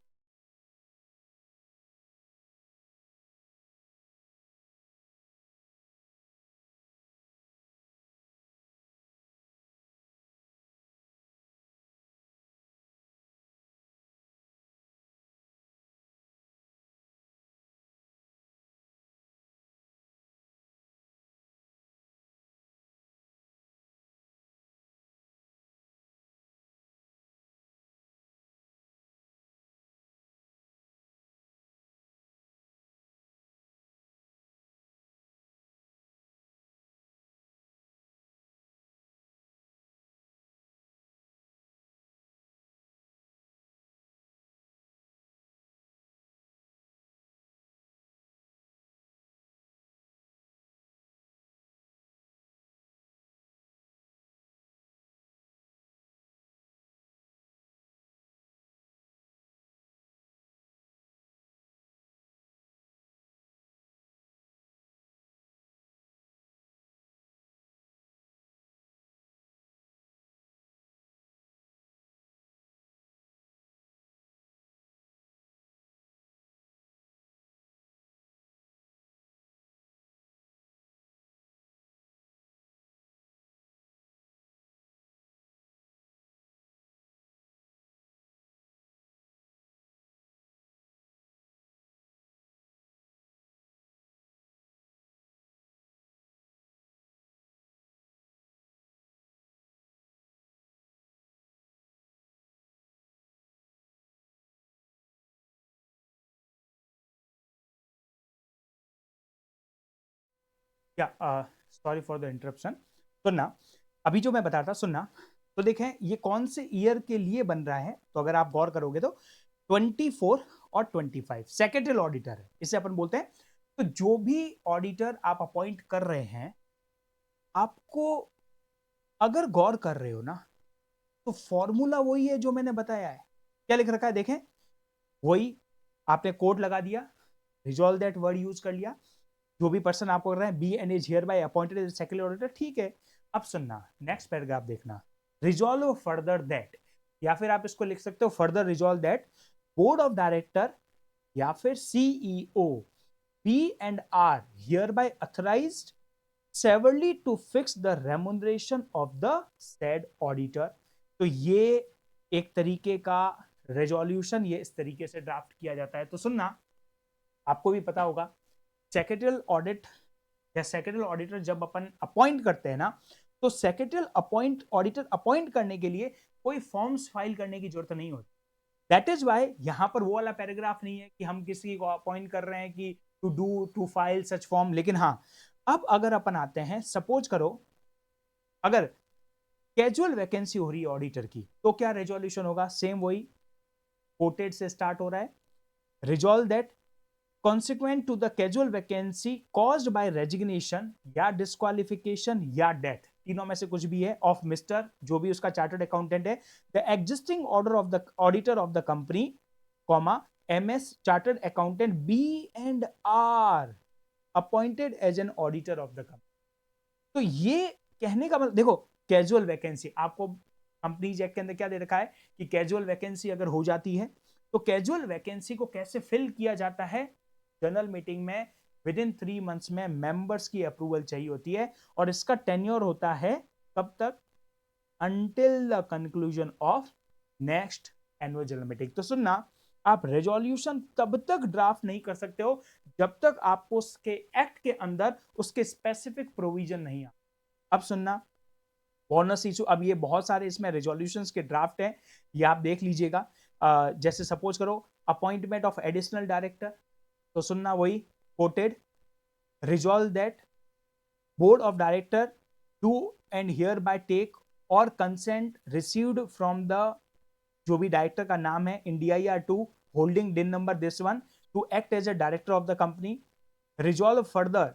या सॉरी फॉर द इंटरप्शन। सुनना, अभी जो मैं बता रहा था, सुनना। तो देखें ये कौन से ईयर के लिए बन रहा है, तो अगर आप गौर करोगे तो 24 और 25 सेक्रेटरियल ऑडिटर है, इसे अपन बोलते हैं। तो जो भी ऑडिटर आप अपॉइंट कर रहे हैं, आपको अगर गौर कर रहे हो ना, तो फॉर्मूला वही है जो मैंने बताया है। क्या लिख रखा है देखें, वही आपने कोड लगा दिया, रिजॉल्व दैट वर्ड यूज कर लिया, जो भी पर्सन आपको कर रहे हैं be and is hereby appointed as secretary auditor, ठीक है। अब सुनना, नेक्स्ट पैराग्राफ देखना, रिजॉल्व फर्दर दैट, या फिर आप इसको लिख सकते हो further resolve that board of director या फिर CEO be and are hereby authorised severally to fix the remuneration of the said auditor। तो ये एक तरीके का रेजोल्यूशन, ये इस तरीके से ड्राफ्ट किया जाता है। तो सुनना, आपको भी पता होगा सेक्रेटरियल ऑडिट या सेक्रेटरियल ऑडिटर जब अपन अपॉइंट करते हैं ना, तो सेक्रेटरियल ऑडिटर अपॉइंट करने के लिए कोई फॉर्म्स फाइल करने की जरूरत नहीं होती। दैट इज वाई यहां पर वो वाला पैराग्राफ नहीं है कि हम किसी को अपॉइंट कर रहे हैं कि टू फाइल सच फॉर्म। लेकिन हाँ, अब अगर अपन आते हैं, सपोज करो अगर कैजुअल वैकेंसी हो रही है ऑडिटर की, तो क्या रेजोल्यूशन होगा, सेम वही कोटेड से स्टार्ट हो रहा है, resolve that consequent to the casual vacancy caused by resignation या डिस्क्वालिफिकेशन या डेथ, तीनों में से कुछ भी है, ऑफ मिस्टर, जो भी उसका चार्टर्ड अकाउंटेंट है, the existing order of the auditor of the company, comma MS chartered accountant be and are appointed as an auditor of the company. तो ये कहने का मतलब देखो, कैजुअल वैकेंसी आपको कंपनीज एक्ट के अंदर क्या दे रखा है कि कैजुअल वैकेंसी अगर हो जाती है, तो कैजुअल वैकेंसी को कैसे फिल किया जाता है, जनरल मीटिंग में विद इन 3 मंथ्स में मेंबर्स की अप्रूवल चाहिए होती है, और इसका टेन्योर होता है कब तक, until the conclusion of next annual general meeting. तो सुनना, आप रेजोल्यूशन तब तक ड्राफ्ट नहीं कर सकते हो जब तक आपको उसके एक्ट के अंदर उसके स्पेसिफिक प्रोविजन नहीं आ। अब सुनना, बोनस इशू, अब ये बहुत सारे इसमें रेजोल्यूशंस के ड्राफ्ट हैं, ये आप देख लीजिएगा। जैसे सपोज करो अपॉइंटमेंट ऑफ एडिशनल डायरेक्टर, तो सुनना वही quoted, resolve that board of director do and hereby take और कंसेंट रिसीव्ड फ्रॉम द, जो भी डायरेक्टर का नाम है, इंडिया या to holding DIN number this one, to act as a director of the company, resolve further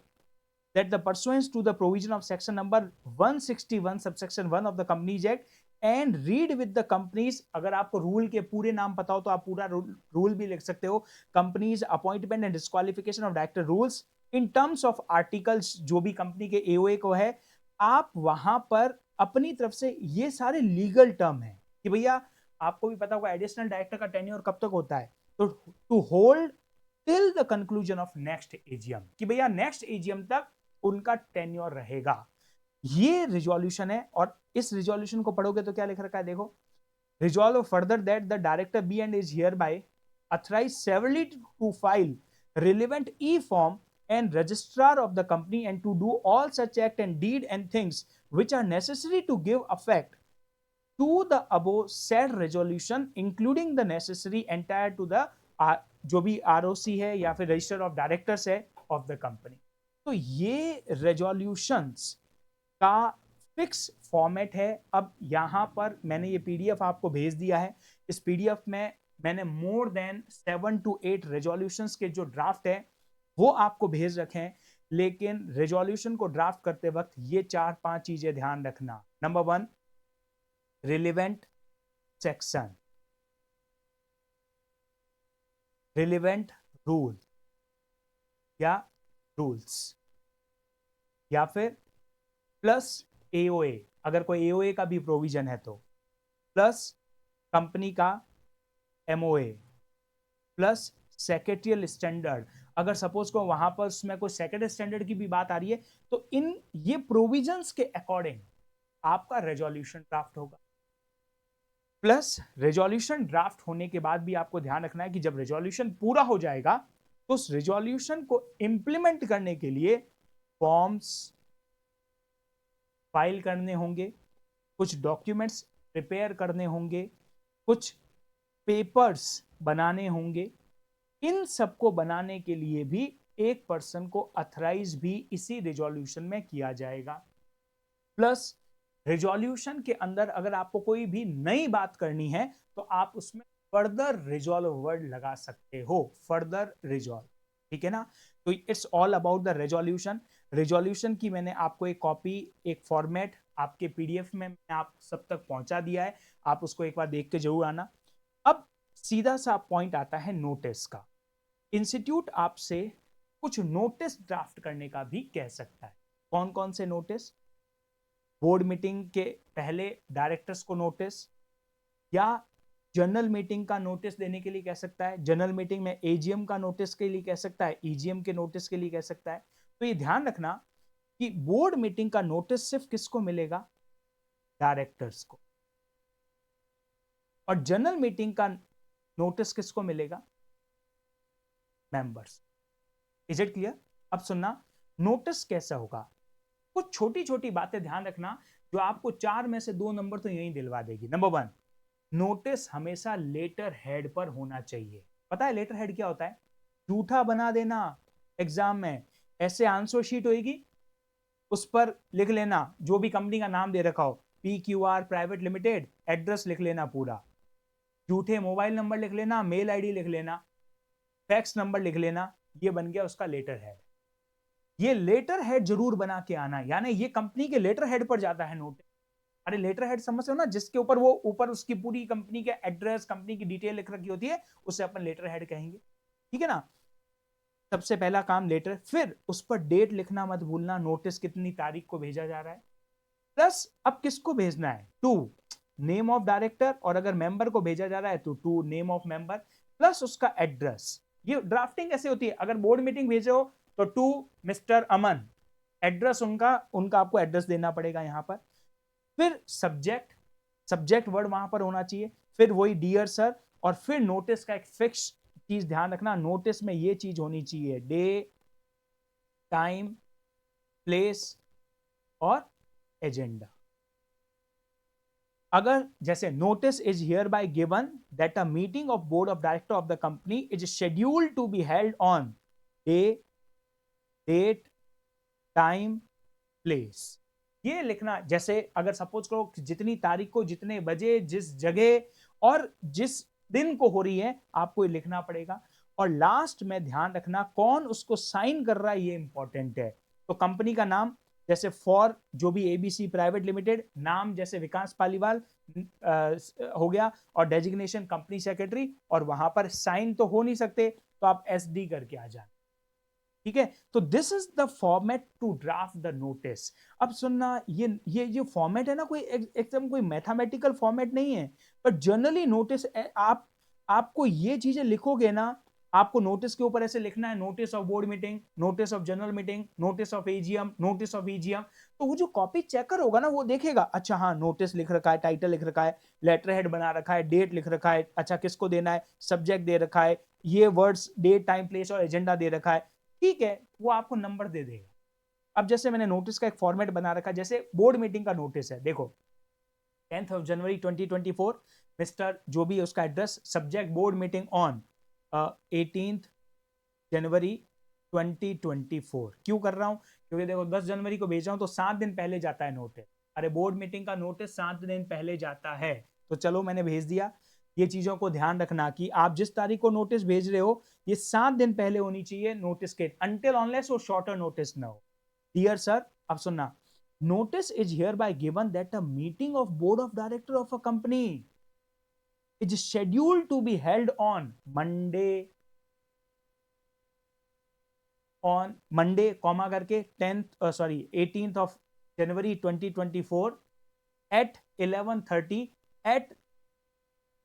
that the pursuant to the provision of section number 161 subsection 1 of the Companies Act and read with the companies, अगर आपको रूल के पूरे नाम पता हो तो आप पूरा रूल भी लिख सकते हो, companies appointment and disqualification of director rules in terms of articles, जो भी कंपनी के एओए को है, आप वहां पर अपनी तरफ से ये सारे लीगल टर्म है कि भैया आपको भी पता होगा एडिशनल डायरेक्टर का टेन्योर कब तक होता है, तो to hold till the conclusion of next AGM, कि भैया नेक्स्ट एजीएम तक उनका टेन्योर रहेगा। ये रिजोल्यूशन है, और इस रिजोल्यूशन को पढ़ोगे तो क्या लिख रखा है देखो, resolve further that the director be and is hereby authorize severally to file relevant e form and registrar of the company and to do all such act and deed and things which are necessary to give effect to the above said resolution including the necessary entire to the जो भी आरओसी है या फिर रजिस्टर ऑफ डायरेक्टर्स है ऑफ द कंपनी। तो ये रेजोल्यूशंस का फिक्स फॉर्मेट है। अब यहां पर मैंने ये पीडीएफ आपको भेज दिया है, इस पीडीएफ में मैंने मोर देन 7 to 8 रेजोल्यूशंस के जो ड्राफ्ट है वो आपको भेज रखे हैं। लेकिन रेजोल्यूशन को ड्राफ्ट करते वक्त ये 4-5 चीजें ध्यान रखना। Number 1, relevant section, relevant rule या रूल्स, या फिर प्लस एओए, अगर कोई एओए का भी प्रोविजन है तो, प्लस कंपनी का एमओए, प्लस सेक्रेटरियल स्टैंडर्ड, अगर सपोज को वहां पर उसमें कोई सेक्रेटरी स्टैंडर्ड की भी बात आ रही है तो इन ये प्रोविजंस के अकॉर्डिंग आपका रेजोल्यूशन ड्राफ्ट होगा। प्लस रेजोल्यूशन ड्राफ्ट होने के बाद भी आपको ध्यान रखना है कि जब रेजोल्यूशन पूरा हो जाएगा तो उस रेजोल्यूशन को इंप्लीमेंट करने के लिए फॉर्म्स फाइल करने होंगे, कुछ डॉक्यूमेंट्स प्रिपेयर करने होंगे, कुछ पेपर्स बनाने होंगे। इन सबको बनाने के लिए भी एक पर्सन को अथराइज भी इसी रिजोल्यूशन में किया जाएगा। प्लस रिजोल्यूशन के अंदर अगर आपको कोई भी नई बात करनी है तो आप उसमें फर्दर रिजॉल्व वर्ड लगा सकते हो, फर्दर रिजॉल्व, ठीक है ना। तो it's all about the resolution. Resolution की मैंने आपको एक कॉपी, एक फॉर्मेट आपके पीडीएफ में मैंने आप सब तक पहुंचा दिया है, आप उसको एक बार देख के जरूर आना। अब सीधा सा पॉइंट आता है नोटिस का। इंस्टीट्यूट आपसे कुछ नोटिस ड्राफ्ट करने का भी कह सकता है। कौन कौन से नोटिस? बोर्ड मीटिंग के पहले डायरेक्टर्स को नोटिस, या जनरल मीटिंग का नोटिस देने के लिए कह सकता है, जनरल मीटिंग में एजीएम का नोटिस के लिए कह सकता है, ईजीएम के नोटिस के लिए कह सकता है। तो ये ध्यान रखना कि बोर्ड मीटिंग का नोटिस सिर्फ किसको मिलेगा? डायरेक्टर्स को। और जनरल मीटिंग का नोटिस किसको मिलेगा? मेंबर्स। Is it clear? अब सुनना, नोटिस कैसा होगा। कुछ छोटी छोटी बातें ध्यान रखना जो आपको 4 में से 2 नंबर तो यही दिलवा देगी। नंबर 1, नोटिस हमेशा लेटर हेड पर होना चाहिए। पता है लेटर हेड क्या होता है? झूठा बना देना एग्जाम में। ऐसे आंसर शीट होगी, उस पर लिख लेना जो भी कंपनी का नाम दे रखा हो, PQR प्राइवेट लिमिटेड, एड्रेस लिख लेना पूरा, झूठे मोबाइल नंबर लिख लेना, मेल आईडी लिख लेना, फैक्स नंबर लिख लेना, ये बन गया उसका लेटर हेड। ये लेटर हेड जरूर बना के आना, यानी ये कंपनी के लेटर हेड पर जाता है नोटिस। अरे लेटर हेड समझ हो ना, जिसके ऊपर वो ऊपर उसकी पूरी कंपनी के एड्रेस, कंपनी की डिटेल लिख रखी होती है, उसे अपन लेटर हेड कहेंगे, ठीक है ना। सबसे पहला काम लेटर, फिर उस पर डेट लिखना मत भूलना, नोटिस कितनी तारीख को भेजा जा रहा है। प्लस अब किसको भेजना है? टू नेम ऑफ डायरेक्टर, और अगर मेंबर को भेजा जा रहा है तो to name of member, plus उसका एड्रेस। ये ड्राफ्टिंग ऐसे होती है, अगर बोर्ड मीटिंग भेजे हो तो टू मिस्टर अमन, एड्रेस उनका उनका आपको एड्रेस देना पड़ेगा यहां पर। फिर सब्जेक्ट, सब्जेक्ट वर्ड वहां पर होना चाहिए, फिर वही डियर सर, और फिर नोटिस का एक फिक्स चीज ध्यान रखना, नोटिस में ये चीज होनी चाहिए, डे, टाइम, प्लेस और एजेंडा। अगर जैसे notice is hereby given that a meeting of board of director of the company is scheduled to be held on day, date, time, place, ये लिखना। जैसे अगर सपोज करो जितनी तारीख को, जितने बजे, जिस जगह और जिस दिन को हो रही है, आपको ये लिखना पड़ेगा। और लास्ट में ध्यान रखना कौन उसको साइन कर रहा है, ये इंपॉर्टेंट है। तो कंपनी का नाम, जैसे फॉर जो भी ABC प्राइवेट लिमिटेड, नाम जैसे विकास पालीवाल हो गया, और डेजिग्नेशन कंपनी सेक्रेटरी, और वहां पर साइन तो हो नहीं सकते तो आप SD करके आ जाए, ठीक है। तो this is the format to draft the notice. अब सुनना, ये जो फॉर्मेट है ना, कोई एकदम कोई मैथमेटिकल फॉर्मेट नहीं है, पर जनरली नोटिस आपको ये चीजें लिखोगे ना, आपको नोटिस के ऊपर ऐसे लिखना है, notice of board meeting, notice of general meeting, notice of AGM, notice of EGM. तो वो जो कॉपी चेकर होगा ना, वो देखेगा, अच्छा हाँ नोटिस लिख रखा है, टाइटल लिख रखा है, लेटर हेड बना रखा है, डेट लिख रखा है, अच्छा किसको देना है, सब्जेक्ट दे रखा है, ये वर्ड्स डेट, टाइम, प्लेस और एजेंडा दे रखा है, ठीक है, वो आपको नंबर दे देगा। अब जैसे मैंने नोटिस का एक फॉर्मेट बना रखा है, जैसे बोर्ड मीटिंग का नोटिस है, देखो 10th of January 2024, मिस्टर जो भी उसका address, subject board meeting on 18th January 2024। क्यों कर रहा हूं? क्योंकि देखो 10 जनवरी को भेजा हूं तो 7 दिन पहले जाता है नोटिस। अरे बोर्ड मीटिंग का नोटिस 7 दिन पहले जाता है, तो चलो मैंने भेज दिया। ये चीजों को ध्यान रखना कि आप जिस तारीख को नोटिस भेज रहे हो, ये 7 दिन पहले होनी चाहिए नोटिस के, अनटिल अनलेस वो शॉर्टर नोटिस ना हो। डियर सर, अब सुनना, notice is hereby given that a meeting of board of director of a company is scheduled to be held on Monday, comma करके 18th of January 2024 at 11:30 at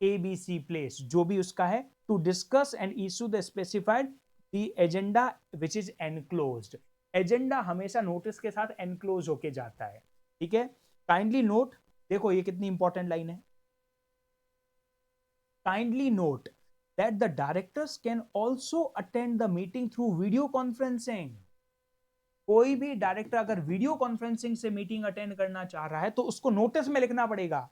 ABC place, जो भी उसका है, to discuss and issue the specified the agenda which is enclosed। Agenda हमेशा नोटिस के साथ एनक्लोज होके जाता है, ठीक है। काइंडली नोट, देखो ये कितनी इंपॉर्टेंट लाइन है, kindly note that the directors can also attend the meeting through video conferencing. कोई भी डायरेक्टर अगर वीडियो कॉन्फ्रेंसिंग से मीटिंग अटेंड करना चाह रहा है तो उसको नोटिस में लिखना पड़ेगा,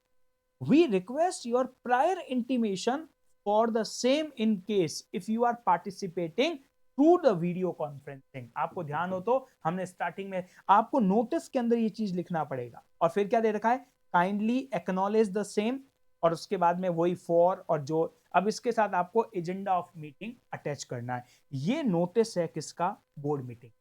we request your prior intimation for the same in case if you are participating through the video conferencing. आपको ध्यान हो तो हमने स्टार्टिंग में आपको नोटिस के अंदर ये चीज लिखना पड़ेगा। और फिर क्या दे रखा है, काइंडली एक्नॉलेज द सेम, और उसके बाद में वही फॉर और जो, अब इसके साथ आपको एजेंडा ऑफ मीटिंग अटैच करना है। ये नोटिस है किसका, बोर्ड मीटिंग।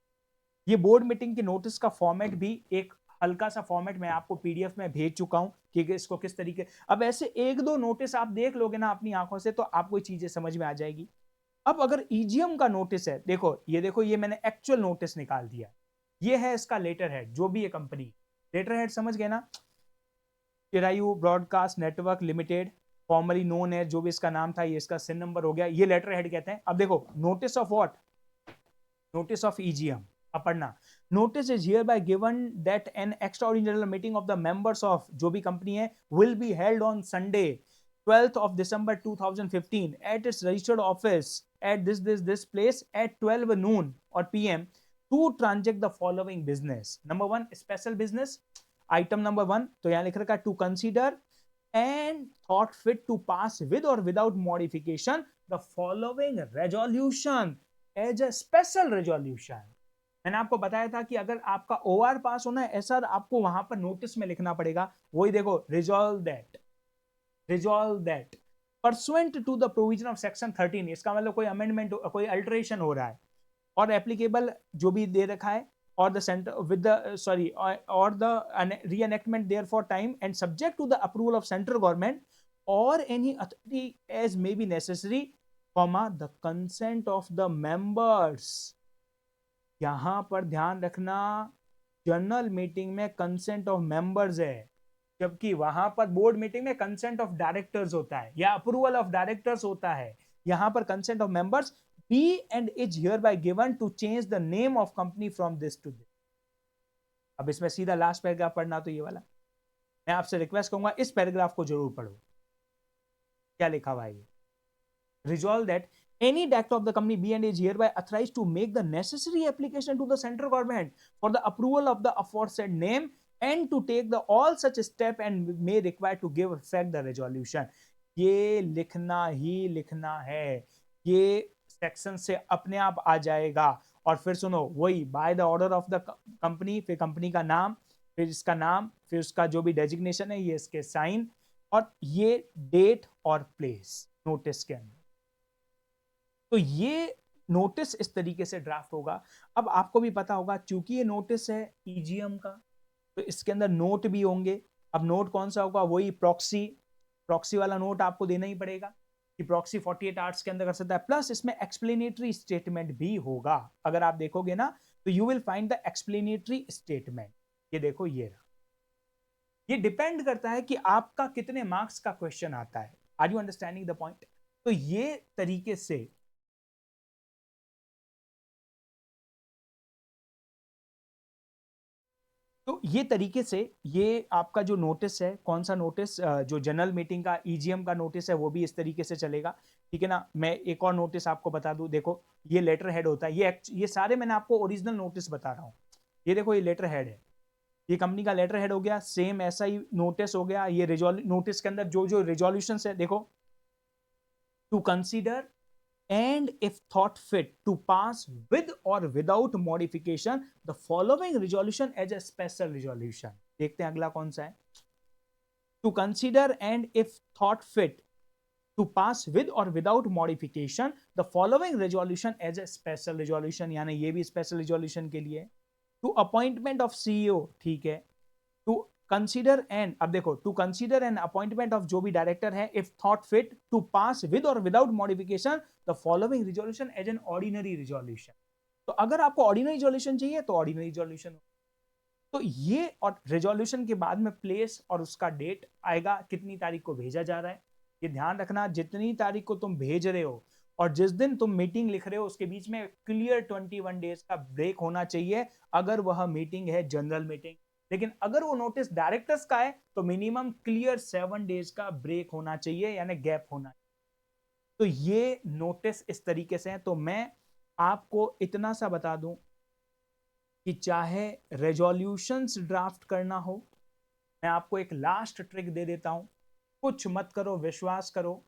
ये बोर्ड मीटिंग के नोटिस का फॉर्मेट भी एक हल्का सा फॉर्मेट मैं आपको पीडीएफ में भेज चुका हूं कि इसको किस तरीके, अब ऐसे एक दो नोटिस आप देख लोगे ना अपनी आंखों से तो आपको चीजें समझ में आ जाएगी। अब अगर ईजीएम का नोटिस है, देखो ये मैंने एक्चुअल नोटिस निकाल दिया, ये है इसका लेटर हेड, जो भी है कंपनी लेटर हेड, समझ गए ना, Chirayu broadcast network limited, formally known है, जो भी इसका नाम था, ये इसका सिन नंबर हो गया, ये लेटर हेड कहते हैं। अब देखो notice of what, notice of EGM. अब पढ़ना, notice is hereby given that N extraordinary meeting of the members of, जो भी कंपनी है, will be held on Sunday 12th of December 2015 at its registered office at this place at 12 noon or PM to transact the following business. Number one, special business. Item number one, तो यहां लिख रखा है, to consider and thought fit to pass with or without modification the following resolution as a special resolution. मैंने आपको बताया था कि अगर आपका ओआर पास होना है ऐसा, आपको वहां पर नोटिस में लिखना पड़ेगा, वही देखो, resolve that pursuant to the provision of section 13, इसका मतलब कोई अमेंडमेंट, कोई अल्टरेशन हो रहा है, और एप्लीकेबल जो भी दे रखा है, और the centre with the sorry और the reenactment there for time and subject to the approval of central government और any authority as may be necessary, comma the consent of the members. यहां पर ध्यान रखना, जनरल मीटिंग में कंसेंट ऑफ मेंबर्स है, जबकि वहां पर बोर्ड मीटिंग में कंसेंट ऑफ डायरेक्टर्स होता है या अप्रूवल ऑफ डायरेक्टर्स होता है। यहां पर consent of members, be and is hereby given to change the name of company from this to this. अब इसमें सीधा लास्ट पैराग्राफ पढ़ना, तो ये वाला मैं आपसे रिक्वेस्ट करूंगा इस पैराग्राफ को जरूर पढ़ो। क्या लिखा हुआ है, resolve that any act of the company B and A is hereby authorized to make the necessary application to the central government for the approval of the aforesaid name and to take the all such step and may require to give effect the resolution। ये लिखना ही लिखना है, ये सेक्शन से अपने आप आ जाएगा। और फिर सुनो, वही by the order of the company, फिर कंपनी का नाम, फिर इसका नाम, फिर उसका जो भी डेजिग्नेशन है, ये इसके साइन, और ये डेट और प्लेस नोटिस के अंदर। तो ये नोटिस इस तरीके से ड्राफ्ट होगा। अब आपको भी पता होगा, चूंकि ये नोटिस है ईजीएम का, तो इसके अंदर नोट भी होंगे। अब नोट कौन सा होगा, वही प्रॉक्सी वाला नोट आपको देना ही पड़ेगा कि प्रॉक्सी 48 आवर्स के अंदर कर सकता है। प्लस इसमें एक्सप्लेनेटरी स्टेटमेंट भी होगा। अगर आप देखोगे ना तो you will find the explanatory statement. ये देखो, ये रहा। ये डिपेंड करता है कि आपका कितने मार्क्स का क्वेश्चन आता है। Are you understanding the point? तो ये तरीके से ये आपका जो नोटिस है, कौन सा नोटिस, जो जनरल मीटिंग का ईजीएम का नोटिस है, वो भी इस तरीके से चलेगा। ठीक है ना। मैं एक और नोटिस आपको बता दूं, देखो ये लेटर हेड होता है, ये सारे मैंने आपको ओरिजिनल नोटिस बता रहा हूं। ये देखो, ये लेटर हेड है, ये कंपनी का लेटर हेड हो गया। सेम ऐसा ही नोटिस हो गया। ये नोटिस के अंदर जो जो रिजोल्यूशन है, देखो, to consider and if thought fit to pass with or without modification the following resolution as a special resolution। देखते हैं अगला कौन सा है, to consider and if thought fit to pass with or without modification the following resolution as a special resolution, यानी ये भी special resolution के लिए। to appointment of CEO, ठीक है, to consider and, अब देखो, to consider an appointment of जो भी डायरेक्टर है if thought fit to pass with or without modification the following resolution as an ordinary resolution। तो अगर आपको ऑर्डिनरी रिजोल्यूशन चाहिए तो ऑर्डिनरी रिजोल्यूशन। तो ये, और रिजोल्यूशन के बाद में प्लेस और उसका डेट आएगा, कितनी तारीख को भेजा जा रहा है। ये ध्यान रखना, जितनी तारीख को तुम भेज रहे हो और जिस दिन तुम मीटिंग लिख रहे हो, उसके बीच में क्लियर 21 डेज का ब्रेक होना चाहिए, अगर वह मीटिंग है जनरल मीटिंग। लेकिन अगर वो नोटिस डायरेक्टर्स का है तो मिनिमम क्लियर 7 डेज का ब्रेक होना चाहिए, यानी गैप होना चाहिए। तो ये नोटिस इस तरीके से है। तो मैं आपको इतना सा बता दूं कि चाहे रेजोल्यूशंस ड्राफ्ट करना हो, मैं आपको एक लास्ट ट्रिक दे देता हूं, कुछ मत करो, विश्वास करो,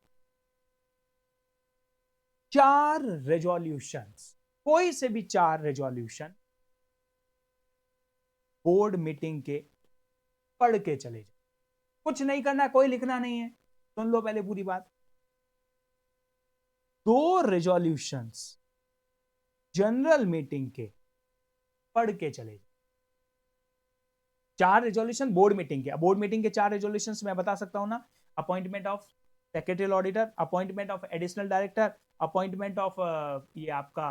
4 रेजोल्यूशंस कोई से भी 4 रेजोल्यूशन बोर्ड मीटिंग के पढ़ के चले जाओ, कुछ नहीं करना, कोई लिखना नहीं है। सुन लो पहले पूरी बात। 2 रेजोल्यूशंस जनरल मीटिंग के पढ़ के चले जाओ। 4 रेजोल्यूशन बोर्ड मीटिंग के। बोर्ड मीटिंग के 4 रेजोल्यूशन मैं बता सकता हूं ना, appointment of secretarial auditor, appointment of additional director, appointment of ये आपका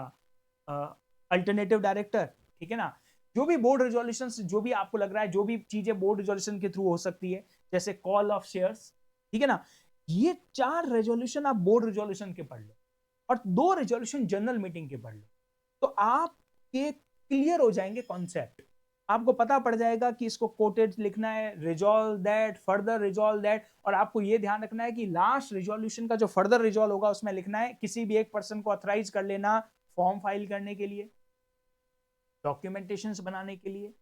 अल्टरनेटिव डायरेक्टर, ठीक है ना। जो भी बोर्ड रेजोल्यूशन, जो भी आपको लग रहा है, जो भी चीजें बोर्ड रेजोल्यूशन के थ्रू हो सकती है, जैसे कॉल ऑफ शेयर्स, ठीक है ना, ये 4 रेजोल्यूशन आप बोर्ड रेजोल्यूशन के पढ़ लो और 2 रेजोल्यूशन जनरल मीटिंग के पढ़ लो, तो आपके क्लियर हो जाएंगे कॉन्सेप्ट। आपको पता पड़ जाएगा कि इसको कोटेड लिखना है, resolve that, further resolve that, और आपको यह ध्यान रखना है कि लास्ट रिजोल्यूशन का जो फर्दर रिजॉल्व होगा उसमें लिखना है किसी भी एक पर्सन को ऑथराइज कर लेना फॉर्म फाइल करने के लिए, डॉक्यूमेंटेशंस बनाने के लिए,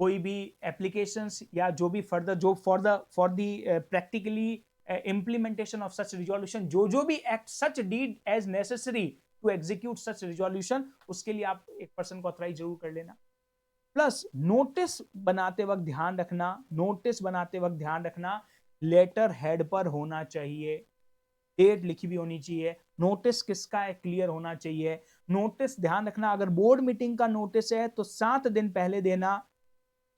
कोई भी एप्लीकेशंस या जो भी फर्दर जो for the practically implementation of such resolution, जो भी act such deed as necessary to execute such resolution, उसके लिए आप एक पर्सन को ऑथराइज जरूर कर लेना। प्लस नोटिस बनाते वक्त ध्यान रखना, नोटिस बनाते वक्त ध्यान रखना लेटर हेड पर होना चाहिए, डेट लिखी भी होनी चाहिए, नोटिस किसका है क्लियर होना चाहिए। नोटिस ध्यान रखना, अगर बोर्ड मीटिंग का नोटिस है तो 7 दिन पहले देना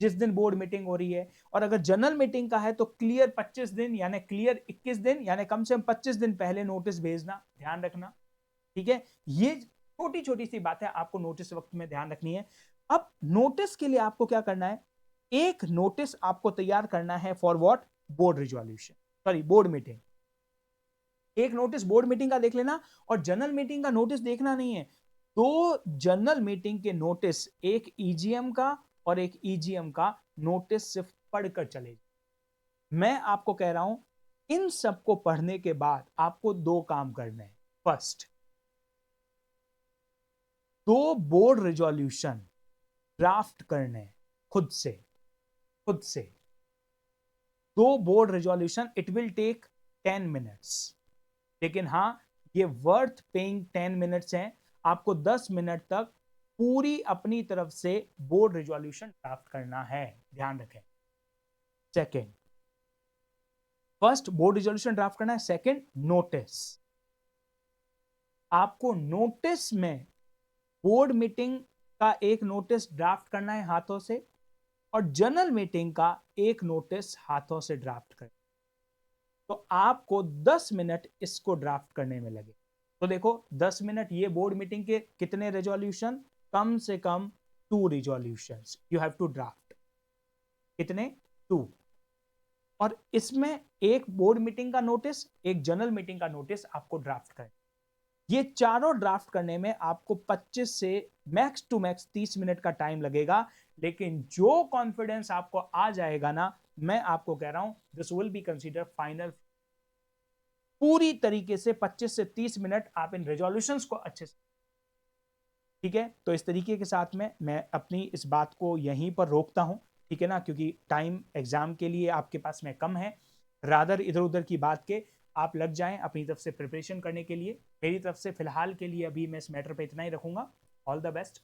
जिस दिन बोर्ड मीटिंग हो रही है, और अगर जनरल मीटिंग का है तो क्लियर 25 दिन यानी क्लियर 21 दिन यानी कम से कम 25 दिन पहले नोटिस भेजना, ध्यान रखना, ठीक है। ये छोटी छोटी सी बातें आपको नोटिस वक्त में ध्यान रखनी है। अब नोटिस के लिए आपको क्या करना है, एक नोटिस आपको तैयार करना है for what, board resolution, sorry board meeting. एक नोटिस बोर्ड मीटिंग का देख लेना और जनरल मीटिंग का नोटिस देखना नहीं है। 2 जनरल मीटिंग के नोटिस, एक ईजीएम का और एक ईजीएम का नोटिस सिर्फ पढ़कर चले। मैं आपको कह रहा हूं इन सबको पढ़ने के बाद आपको 2 काम करने हैं। फर्स्ट, 2 बोर्ड रिजोल्यूशन ड्राफ्ट करने खुद से, 2 board resolution, it will take 10 minutes, लेकिन हां ये वर्थ पेइंग 10 मिनट्स हैं। आपको 10 मिनट तक पूरी अपनी तरफ से बोर्ड रिजोल्यूशन ड्राफ्ट करना है, ध्यान रखें। Second, first board resolution draft करना है, सेकेंड नोटिस। आपको नोटिस में बोर्ड मीटिंग का एक नोटिस ड्राफ्ट करना है हाथों से और जनरल मीटिंग का एक नोटिस हाथों से ड्राफ्ट करना। तो आपको 10 मिनट इसको ड्राफ्ट करने में लगे। तो देखो 10 मिनट, ये बोर्ड मीटिंग के कितने रेजोल्यूशन, कम से कम 2 resolutions you have to draft. कितने? 2। और इसमें एक बोर्ड मीटिंग का नोटिस, एक जनरल मीटिंग का नोटिस आपको ड्राफ्ट करना। ये चारों ड्राफ्ट करने में आपको 25 से मैक्स टू मैक्स 30 मिनट का टाइम लगेगा, लेकिन जो कॉन्फिडेंस आपको आ जाएगा ना, मैं आपको कह रहा हूं this will be consider final. पूरी तरीके से 25 से 30 मिनट आप इन रेजोल्यूशंस को अच्छे से, ठीक है। तो इस तरीके के साथ में मैं अपनी इस बात को यहीं पर रोकता हूं, ठीक है ना, क्योंकि टाइम एग्जाम के लिए आपके पास में कम है। रादर इधर उधर की बात के आप लग जाएं अपनी तरफ से प्रिपरेशन करने के लिए। मेरी तरफ से फिलहाल के लिए अभी मैं इस मैटर पे इतना ही रखूंगा। All the best.